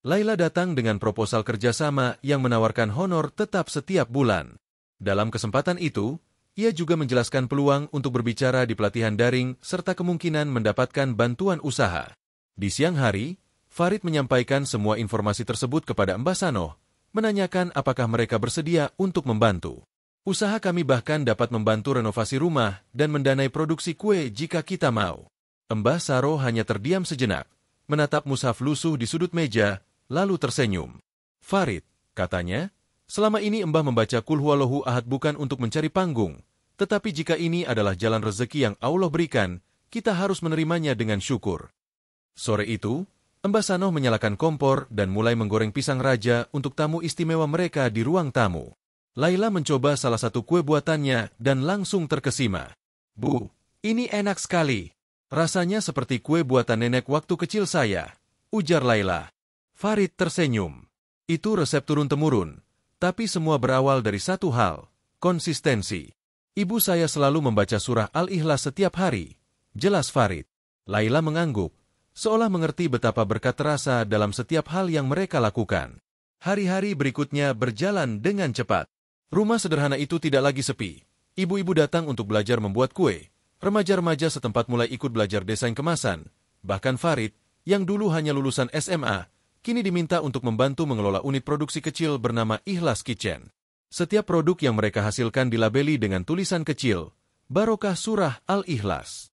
Laila datang dengan proposal kerjasama yang menawarkan honor tetap setiap bulan. Dalam kesempatan itu, ia juga menjelaskan peluang untuk berbicara di pelatihan daring serta kemungkinan mendapatkan bantuan usaha. Di siang hari, Farid menyampaikan semua informasi tersebut kepada Mbah Sanoh, menanyakan apakah mereka bersedia untuk membantu. "Usaha kami bahkan dapat membantu renovasi rumah dan mendanai produksi kue jika kita mau." Mbah Sanoh hanya terdiam sejenak, menatap mushaf lusuh di sudut meja, lalu tersenyum. "Farid," katanya, "selama ini Mbah membaca Qul Huwallahu Ahad bukan untuk mencari panggung, tetapi jika ini adalah jalan rezeki yang Allah berikan, kita harus menerimanya dengan syukur." Sore itu, Mbah Sanoh menyalakan kompor dan mulai menggoreng pisang raja untuk tamu istimewa mereka di ruang tamu. Laila mencoba salah satu kue buatannya dan langsung terkesima. "Bu, ini enak sekali. Rasanya seperti kue buatan nenek waktu kecil saya," ujar Laila. Farid tersenyum. "Itu resep turun-temurun, tapi semua berawal dari satu hal, konsistensi. Ibu saya selalu membaca surah Al-Ikhlas setiap hari," jelas Farid. Laila mengangguk, seolah mengerti betapa berkat terasa dalam setiap hal yang mereka lakukan. Hari-hari berikutnya berjalan dengan cepat. Rumah sederhana itu tidak lagi sepi. Ibu-ibu datang untuk belajar membuat kue. Remaja-remaja setempat mulai ikut belajar desain kemasan. Bahkan Farid, yang dulu hanya lulusan SMA, kini diminta untuk membantu mengelola unit produksi kecil bernama Ikhlas Kitchen. Setiap produk yang mereka hasilkan dilabeli dengan tulisan kecil, Barokah Surah Al-Ikhlas.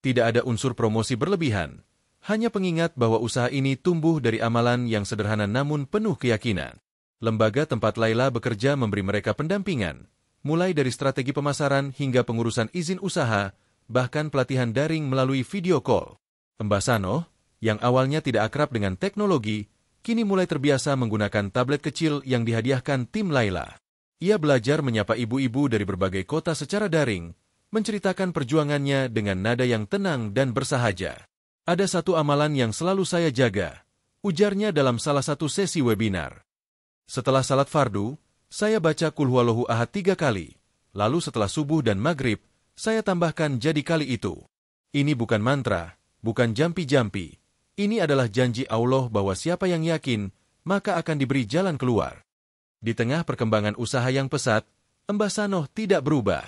Tidak ada unsur promosi berlebihan, hanya pengingat bahwa usaha ini tumbuh dari amalan yang sederhana namun penuh keyakinan. Lembaga tempat Laila bekerja memberi mereka pendampingan, mulai dari strategi pemasaran hingga pengurusan izin usaha, bahkan pelatihan daring melalui video call. Mbah Sanoh, yang awalnya tidak akrab dengan teknologi, kini mulai terbiasa menggunakan tablet kecil yang dihadiahkan tim Laila. Ia belajar menyapa ibu-ibu dari berbagai kota secara daring, menceritakan perjuangannya dengan nada yang tenang dan bersahaja. "Ada satu amalan yang selalu saya jaga," ujarnya dalam salah satu sesi webinar. "Setelah salat fardu, saya baca Qul Huwallahu Ahad 3 kali, lalu setelah subuh dan maghrib, saya tambahkan jadi kali itu. Ini bukan mantra, bukan jampi-jampi. Ini adalah janji Allah bahwa siapa yang yakin, maka akan diberi jalan keluar." Di tengah perkembangan usaha yang pesat, Mbah Sanoh tidak berubah.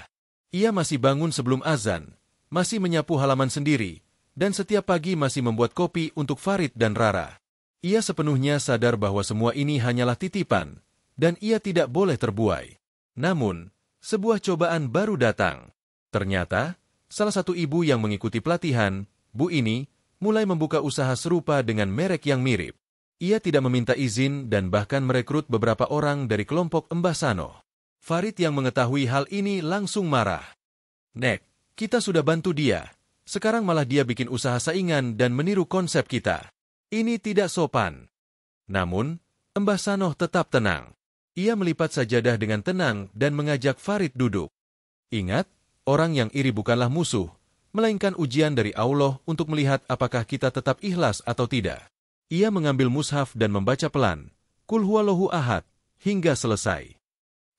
Ia masih bangun sebelum azan, masih menyapu halaman sendiri, dan setiap pagi masih membuat kopi untuk Farid dan Rara. Ia sepenuhnya sadar bahwa semua ini hanyalah titipan, dan ia tidak boleh terbuai. Namun, sebuah cobaan baru datang. Ternyata, salah satu ibu yang mengikuti pelatihan, Bu ini, mulai membuka usaha serupa dengan merek yang mirip. Ia tidak meminta izin dan bahkan merekrut beberapa orang dari kelompok Mbah Sanoh. Farid yang mengetahui hal ini langsung marah. "Nek, kita sudah bantu dia. Sekarang malah dia bikin usaha saingan dan meniru konsep kita. Ini tidak sopan." Namun, Mbah Sanoh tetap tenang. Ia melipat sajadah dengan tenang dan mengajak Farid duduk. "Ingat, orang yang iri bukanlah musuh, melainkan ujian dari Allah untuk melihat apakah kita tetap ikhlas atau tidak." Ia mengambil mushaf dan membaca pelan, Qul Huwallahu Ahad, hingga selesai.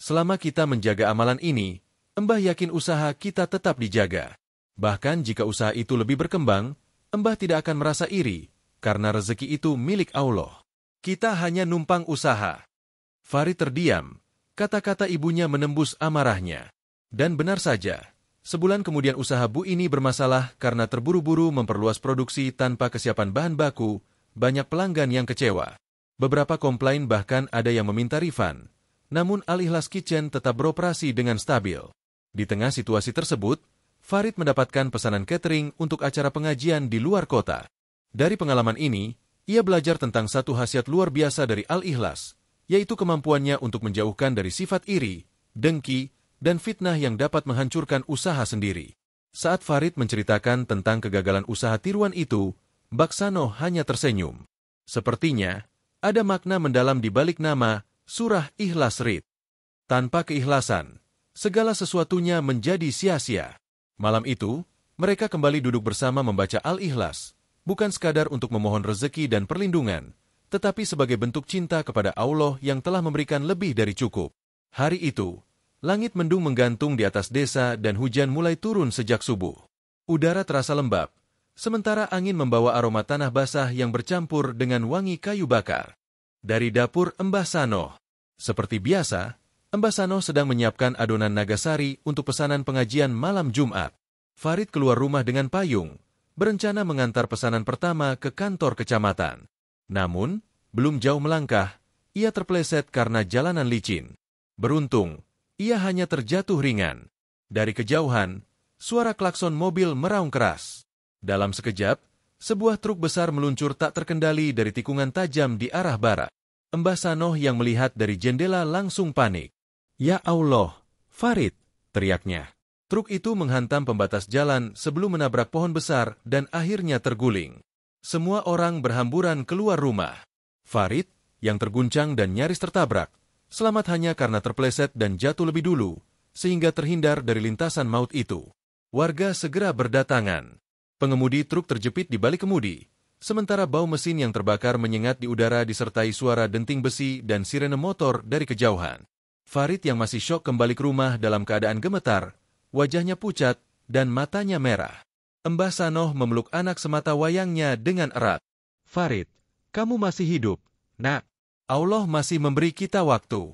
Selama kita menjaga amalan ini, Mbah yakin usaha kita tetap dijaga. Bahkan jika usaha itu lebih berkembang, Mbah tidak akan merasa iri, karena rezeki itu milik Allah. Kita hanya numpang usaha. Farid terdiam, kata-kata ibunya menembus amarahnya. Dan benar saja, sebulan kemudian usaha Bu ini bermasalah karena terburu-buru memperluas produksi tanpa kesiapan bahan baku. Banyak pelanggan yang kecewa. Beberapa komplain bahkan ada yang meminta refund. namun Al-Ikhlas Kitchen tetap beroperasi dengan stabil. Di tengah situasi tersebut, Farid mendapatkan pesanan catering untuk acara pengajian di luar kota. Dari pengalaman ini, ia belajar tentang satu khasiat luar biasa dari Al-Ikhlas, yaitu kemampuannya untuk menjauhkan dari sifat iri, dengki, dan fitnah yang dapat menghancurkan usaha sendiri. Saat Farid menceritakan tentang kegagalan usaha tiruan itu, Baksano hanya tersenyum. Sepertinya, ada makna mendalam di balik nama Surah Ikhlas Rid. Tanpa keikhlasan, segala sesuatunya menjadi sia-sia. Malam itu, mereka kembali duduk bersama membaca Al-Ikhlas, bukan sekadar untuk memohon rezeki dan perlindungan, tetapi sebagai bentuk cinta kepada Allah yang telah memberikan lebih dari cukup. Hari itu, langit mendung menggantung di atas desa dan hujan mulai turun sejak subuh. Udara terasa lembab, sementara angin membawa aroma tanah basah yang bercampur dengan wangi kayu bakar. Dari dapur Mbah Sanoh. Seperti biasa, Mbah Sanoh sedang menyiapkan adonan nagasari untuk pesanan pengajian malam Jumat. Farid keluar rumah dengan payung, berencana mengantar pesanan pertama ke kantor kecamatan. Namun, belum jauh melangkah, ia terpeleset karena jalanan licin. Beruntung, ia hanya terjatuh ringan. Dari kejauhan, suara klakson mobil meraung keras. Dalam sekejap, sebuah truk besar meluncur tak terkendali dari tikungan tajam di arah barat. Mbah Sanoh yang melihat dari jendela langsung panik. "Ya Allah, Farid!" teriaknya. Truk itu menghantam pembatas jalan sebelum menabrak pohon besar dan akhirnya terguling. Semua orang berhamburan keluar rumah. Farid, yang terguncang dan nyaris tertabrak, selamat hanya karena terpeleset dan jatuh lebih dulu, sehingga terhindar dari lintasan maut itu. Warga segera berdatangan. Pengemudi truk terjepit di balik kemudi, sementara bau mesin yang terbakar menyengat di udara disertai suara denting besi dan sirene motor dari kejauhan. Farid yang masih syok kembali ke rumah dalam keadaan gemetar, wajahnya pucat dan matanya merah. Mbah Sanoh memeluk anak semata wayangnya dengan erat. "Farid, kamu masih hidup, Nak. Allah masih memberi kita waktu."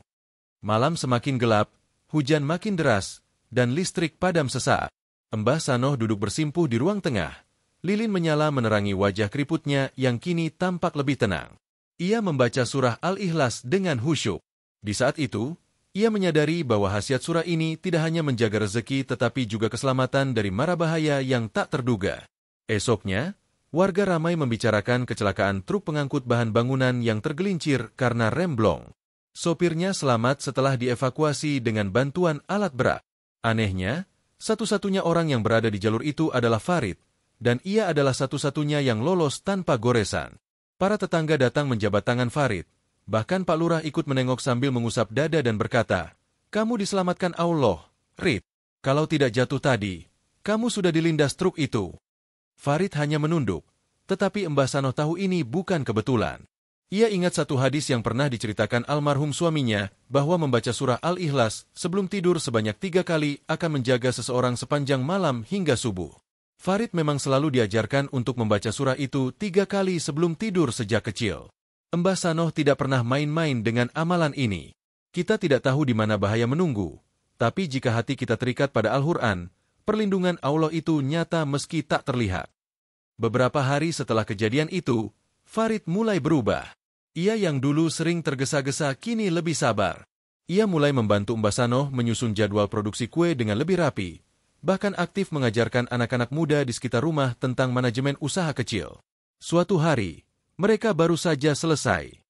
Malam semakin gelap, hujan makin deras, dan listrik padam sesaat. Mbah Sanoh duduk bersimpuh di ruang tengah. Lilin menyala menerangi wajah keriputnya yang kini tampak lebih tenang. Ia membaca surah Al-Ikhlas dengan khusyuk. Di saat itu, ia menyadari bahwa khasiat surah ini tidak hanya menjaga rezeki tetapi juga keselamatan dari mara bahaya yang tak terduga. Esoknya, warga ramai membicarakan kecelakaan truk pengangkut bahan bangunan yang tergelincir karena rem blong. Sopirnya selamat setelah dievakuasi dengan bantuan alat berat. Anehnya, satu-satunya orang yang berada di jalur itu adalah Farid, dan ia adalah satu-satunya yang lolos tanpa goresan. Para tetangga datang menjabat tangan Farid, bahkan Pak Lurah ikut menengok sambil mengusap dada dan berkata, "Kamu diselamatkan Allah, Rid. Kalau tidak jatuh tadi, kamu sudah dilindas truk itu." Farid hanya menunduk, tetapi Mbah Sanoh tahu ini bukan kebetulan. Ia ingat satu hadis yang pernah diceritakan almarhum suaminya, bahwa membaca surah Al-Ikhlas sebelum tidur sebanyak 3 kali akan menjaga seseorang sepanjang malam hingga subuh. Farid memang selalu diajarkan untuk membaca surah itu 3 kali sebelum tidur sejak kecil. Mbah Sanoh tidak pernah main-main dengan amalan ini. Kita tidak tahu di mana bahaya menunggu, tapi jika hati kita terikat pada Al-Quran, perlindungan Allah itu nyata meski tak terlihat. Beberapa hari setelah kejadian itu, Farid mulai berubah. Ia yang dulu sering tergesa-gesa kini lebih sabar. Ia mulai membantu Mbah Sanoh menyusun jadwal produksi kue dengan lebih rapi, bahkan aktif mengajarkan anak-anak muda di sekitar rumah tentang manajemen usaha kecil. Suatu hari, mereka baru saja selesai.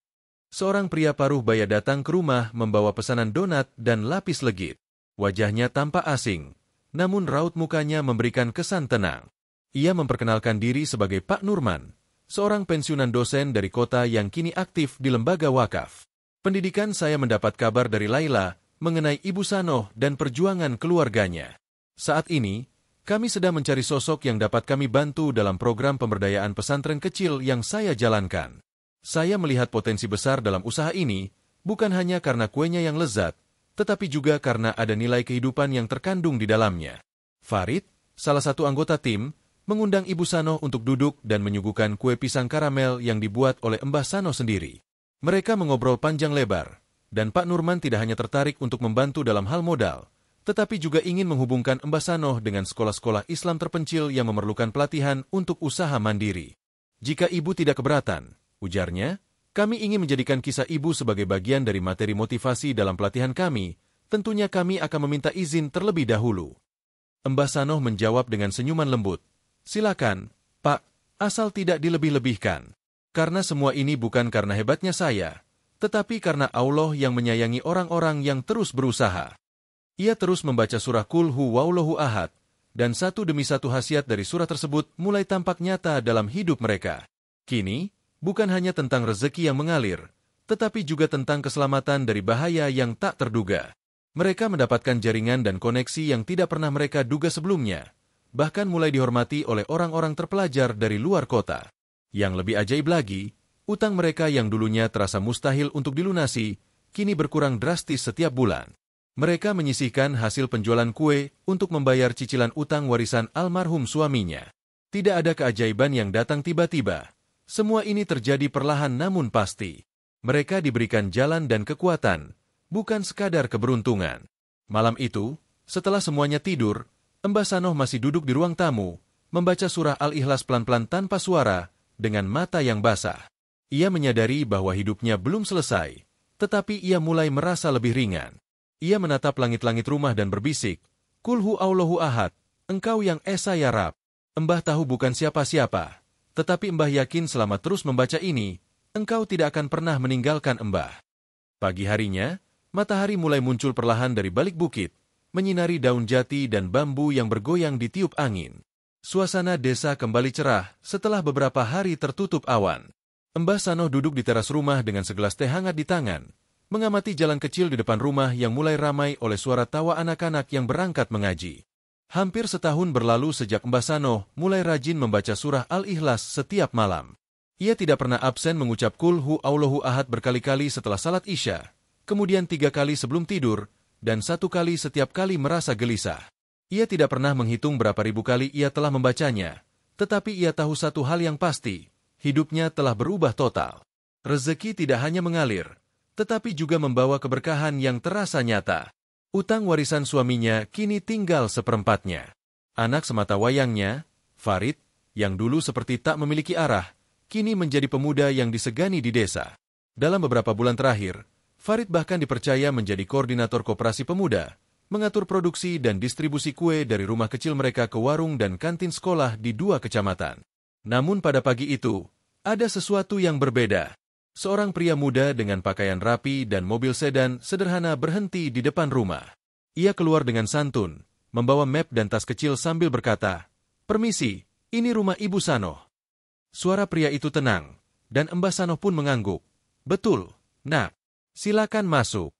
Seorang pria paruh baya datang ke rumah membawa pesanan donat dan lapis legit. Wajahnya tampak asing, namun raut mukanya memberikan kesan tenang. Ia memperkenalkan diri sebagai Pak Nurman, seorang pensiunan dosen dari kota yang kini aktif di lembaga wakaf. "Pendidikan saya mendapat kabar dari Laila mengenai Ibu Sanoh dan perjuangan keluarganya. Saat ini, kami sedang mencari sosok yang dapat kami bantu dalam program pemberdayaan pesantren kecil yang saya jalankan. Saya melihat potensi besar dalam usaha ini, bukan hanya karena kuenya yang lezat, tetapi juga karena ada nilai kehidupan yang terkandung di dalamnya." Farid, salah satu anggota tim, mengundang Ibu Sanoh untuk duduk dan menyuguhkan kue pisang karamel yang dibuat oleh Mbah Sanoh sendiri. Mereka mengobrol panjang lebar, dan Pak Nurman tidak hanya tertarik untuk membantu dalam hal modal, tetapi juga ingin menghubungkan Mbah Sanoh dengan sekolah-sekolah Islam terpencil yang memerlukan pelatihan untuk usaha mandiri. "Jika Ibu tidak keberatan," ujarnya, Kami ingin menjadikan kisah ibu sebagai bagian dari materi motivasi dalam pelatihan kami. Tentunya kami akan meminta izin terlebih dahulu. Mbah Sanoh menjawab dengan senyuman lembut. Silakan, Pak, asal tidak dilebih-lebihkan. Karena semua ini bukan karena hebatnya saya, tetapi karena Allah yang menyayangi orang-orang yang terus berusaha. Ia terus membaca surah Qul Huwallahu Ahad, dan satu demi satu khasiat dari surah tersebut mulai tampak nyata dalam hidup mereka. Kini, bukan hanya tentang rezeki yang mengalir, tetapi juga tentang keselamatan dari bahaya yang tak terduga. Mereka mendapatkan jaringan dan koneksi yang tidak pernah mereka duga sebelumnya, bahkan mulai dihormati oleh orang-orang terpelajar dari luar kota. Yang lebih ajaib lagi, utang mereka yang dulunya terasa mustahil untuk dilunasi, kini berkurang drastis setiap bulan. Mereka menyisihkan hasil penjualan kue untuk membayar cicilan utang warisan almarhum suaminya. Tidak ada keajaiban yang datang tiba-tiba. Semua ini terjadi perlahan namun pasti. Mereka diberikan jalan dan kekuatan, bukan sekadar keberuntungan. Malam itu, setelah semuanya tidur, Mbah Sanoh masih duduk di ruang tamu, membaca surah Al-Ikhlas pelan-pelan tanpa suara, dengan mata yang basah. Ia menyadari bahwa hidupnya belum selesai, tetapi ia mulai merasa lebih ringan. Ia menatap langit-langit rumah dan berbisik, Qul Huwallahu Ahad, engkau yang Esa ya Rab. Mbah tahu bukan siapa-siapa, tetapi Mbah yakin selama terus membaca ini, engkau tidak akan pernah meninggalkan Mbah. Pagi harinya, matahari mulai muncul perlahan dari balik bukit, menyinari daun jati dan bambu yang bergoyang di tiup angin. Suasana desa kembali cerah setelah beberapa hari tertutup awan. Mbah Sanoh duduk di teras rumah dengan segelas teh hangat di tangan, mengamati jalan kecil di depan rumah yang mulai ramai oleh suara tawa anak-anak yang berangkat mengaji. Hampir setahun berlalu sejak Mbah Sanoh mulai rajin membaca surah Al-Ikhlas setiap malam. Ia tidak pernah absen mengucap Qul Huwallahu Ahad berkali-kali setelah salat Isya, kemudian 3 kali sebelum tidur, dan 1 kali setiap kali merasa gelisah. Ia tidak pernah menghitung berapa ribu kali ia telah membacanya, tetapi ia tahu satu hal yang pasti, hidupnya telah berubah total. Rezeki tidak hanya mengalir, tetapi juga membawa keberkahan yang terasa nyata. Utang warisan suaminya kini tinggal seperempatnya. Anak semata wayangnya, Farid, yang dulu seperti tak memiliki arah, kini menjadi pemuda yang disegani di desa. Dalam beberapa bulan terakhir, Farid bahkan dipercaya menjadi koordinator koperasi pemuda, mengatur produksi dan distribusi kue dari rumah kecil mereka ke warung dan kantin sekolah di 2 kecamatan. Namun pada pagi itu, ada sesuatu yang berbeda. Seorang pria muda dengan pakaian rapi dan mobil sedan sederhana berhenti di depan rumah. Ia keluar dengan santun, membawa map dan tas kecil sambil berkata, "Permisi, ini rumah Ibu Sanoh." Suara pria itu tenang, dan Mbah Sanoh pun mengangguk. "Betul, Nak. Silakan masuk."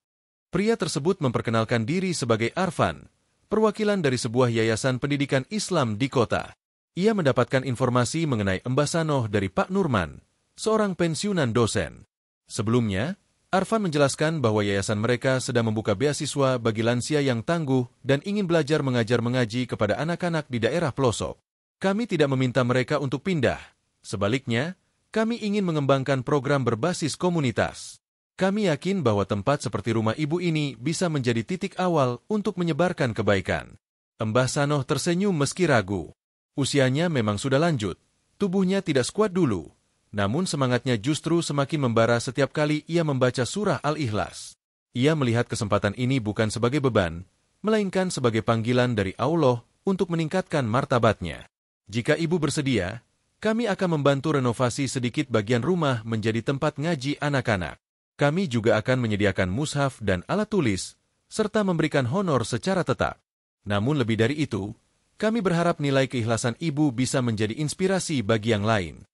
Pria tersebut memperkenalkan diri sebagai Arfan, perwakilan dari sebuah yayasan pendidikan Islam di kota. Ia mendapatkan informasi mengenai Mbah Sanoh dari Pak Nurman, seorang pensiunan dosen. Sebelumnya, Arfan menjelaskan bahwa yayasan mereka sedang membuka beasiswa bagi lansia yang tangguh dan ingin belajar mengajar mengaji kepada anak-anak di daerah pelosok. Kami tidak meminta mereka untuk pindah. Sebaliknya, kami ingin mengembangkan program berbasis komunitas. Kami yakin bahwa tempat seperti rumah ibu ini bisa menjadi titik awal untuk menyebarkan kebaikan. Mbah Sanoh tersenyum meski ragu. Usianya memang sudah lanjut, tubuhnya tidak sekuat dulu. Namun semangatnya justru semakin membara setiap kali ia membaca surah Al-Ikhlas. Ia melihat kesempatan ini bukan sebagai beban, melainkan sebagai panggilan dari Allah untuk meningkatkan martabatnya. Jika ibu bersedia, kami akan membantu renovasi sedikit bagian rumah menjadi tempat ngaji anak-anak. Kami juga akan menyediakan mushaf dan alat tulis, serta memberikan honor secara tetap. Namun lebih dari itu, kami berharap nilai keikhlasan ibu bisa menjadi inspirasi bagi yang lain.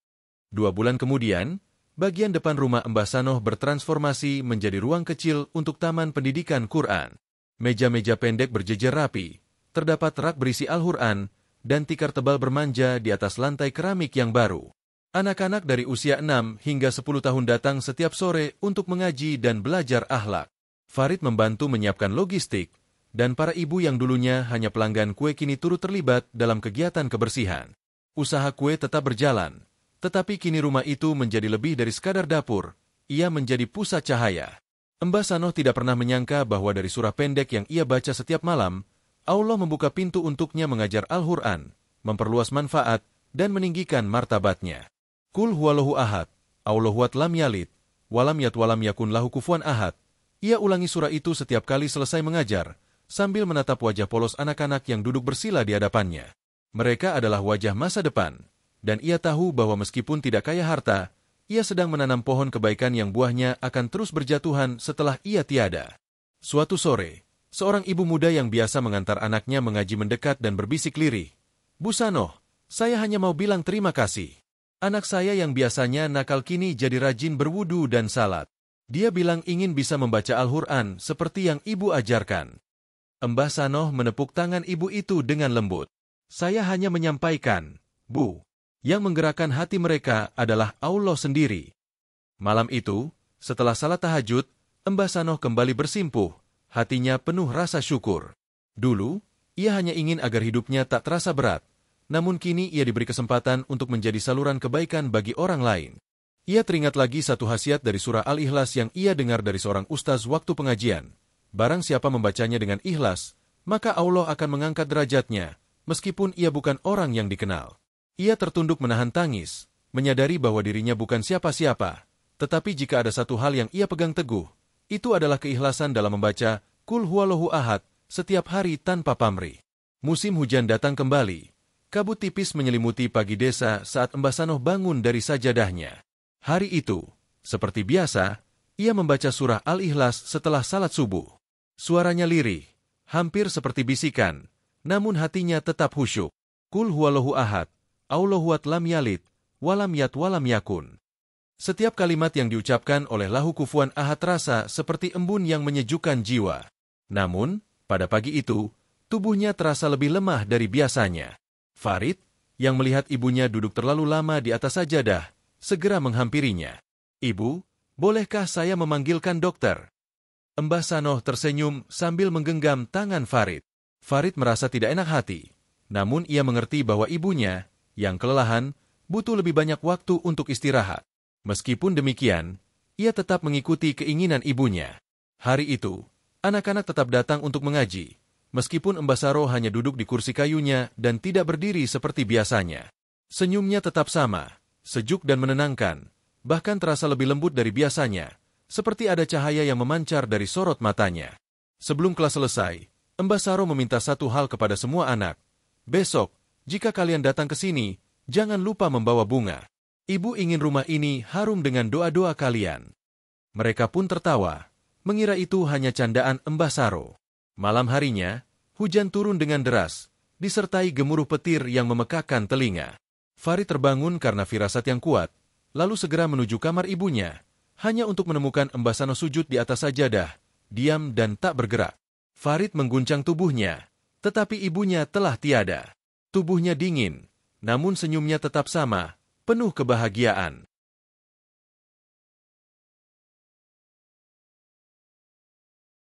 2 bulan kemudian, bagian depan rumah Mbah Sanoh bertransformasi menjadi ruang kecil untuk taman pendidikan Quran. Meja-meja pendek berjejer rapi, terdapat rak berisi Al-Quran, dan tikar tebal bermanja di atas lantai keramik yang baru. Anak-anak dari usia 6 hingga 10 tahun datang setiap sore untuk mengaji dan belajar akhlak. Farid membantu menyiapkan logistik, dan para ibu yang dulunya hanya pelanggan kue kini turut terlibat dalam kegiatan kebersihan. Usaha kue tetap berjalan, tetapi kini rumah itu menjadi lebih dari sekadar dapur, ia menjadi pusat cahaya. Mbah Sanoh tidak pernah menyangka bahwa dari surah pendek yang ia baca setiap malam, Allah membuka pintu untuknya mengajar Al-Quran, memperluas manfaat, dan meninggikan martabatnya. Qul Huwallahu Ahad, Allahu lam yalid, walam yakun lahu kufuwan ahad. Ia ulangi surah itu setiap kali selesai mengajar, sambil menatap wajah polos anak-anak yang duduk bersila di hadapannya. Mereka adalah wajah masa depan, dan ia tahu bahwa meskipun tidak kaya harta, ia sedang menanam pohon kebaikan yang buahnya akan terus berjatuhan setelah ia tiada. Suatu sore, seorang ibu muda yang biasa mengantar anaknya mengaji mendekat dan berbisik lirih. "Bu Sanoh, saya hanya mau bilang terima kasih. Anak saya yang biasanya nakal kini jadi rajin berwudu dan salat. Dia bilang ingin bisa membaca Al-Quran seperti yang ibu ajarkan." Mbah Sanoh menepuk tangan ibu itu dengan lembut. "Saya hanya menyampaikan, Bu. Yang menggerakkan hati mereka adalah Allah sendiri." Malam itu, setelah salat tahajud, Mbah Sanoh kembali bersimpuh, hatinya penuh rasa syukur. Dulu, ia hanya ingin agar hidupnya tak terasa berat, namun kini ia diberi kesempatan untuk menjadi saluran kebaikan bagi orang lain. Ia teringat lagi satu khasiat dari surah Al-Ikhlas yang ia dengar dari seorang ustaz waktu pengajian. Barang siapa membacanya dengan ikhlas, maka Allah akan mengangkat derajatnya, meskipun ia bukan orang yang dikenal. Ia tertunduk menahan tangis, menyadari bahwa dirinya bukan siapa-siapa, tetapi jika ada satu hal yang ia pegang teguh, itu adalah keikhlasan dalam membaca Qul Huwallahu Ahad setiap hari tanpa pamrih. Musim hujan datang kembali. Kabut tipis menyelimuti pagi desa saat Mbah Sanoh bangun dari sajadahnya. Hari itu, seperti biasa, ia membaca surah Al-Ikhlas setelah salat subuh. Suaranya lirih, hampir seperti bisikan, namun hatinya tetap khusyuk. Qul Huwallahu Ahad, Allahuat lam yalid, walam yakun. Setiap kalimat yang diucapkan oleh Lahu Kufuwan Ahad terasa seperti embun yang menyejukkan jiwa. Namun, pada pagi itu, tubuhnya terasa lebih lemah dari biasanya. Farid, yang melihat ibunya duduk terlalu lama di atas sajadah, segera menghampirinya. "Ibu, bolehkah saya memanggilkan dokter?" Mbah Sanoh tersenyum sambil menggenggam tangan Farid. Farid merasa tidak enak hati, namun ia mengerti bahwa ibunya, yang kelelahan, butuh lebih banyak waktu untuk istirahat. Meskipun demikian, ia tetap mengikuti keinginan ibunya. Hari itu, anak-anak tetap datang untuk mengaji, meskipun Mbah Sanoh hanya duduk di kursi kayunya dan tidak berdiri seperti biasanya. Senyumnya tetap sama, sejuk dan menenangkan, bahkan terasa lebih lembut dari biasanya, seperti ada cahaya yang memancar dari sorot matanya. Sebelum kelas selesai, Mbah Sanoh meminta satu hal kepada semua anak. "Besok, jika kalian datang ke sini, jangan lupa membawa bunga. Ibu ingin rumah ini harum dengan doa-doa kalian." Mereka pun tertawa, mengira itu hanya candaan Mbah Sanoh. Malam harinya, hujan turun dengan deras, disertai gemuruh petir yang memekakkan telinga. Farid terbangun karena firasat yang kuat, lalu segera menuju kamar ibunya, hanya untuk menemukan Mbah Sanoh sujud di atas sajadah, diam dan tak bergerak. Farid mengguncang tubuhnya, tetapi ibunya telah tiada. Tubuhnya dingin, namun senyumnya tetap sama, penuh kebahagiaan.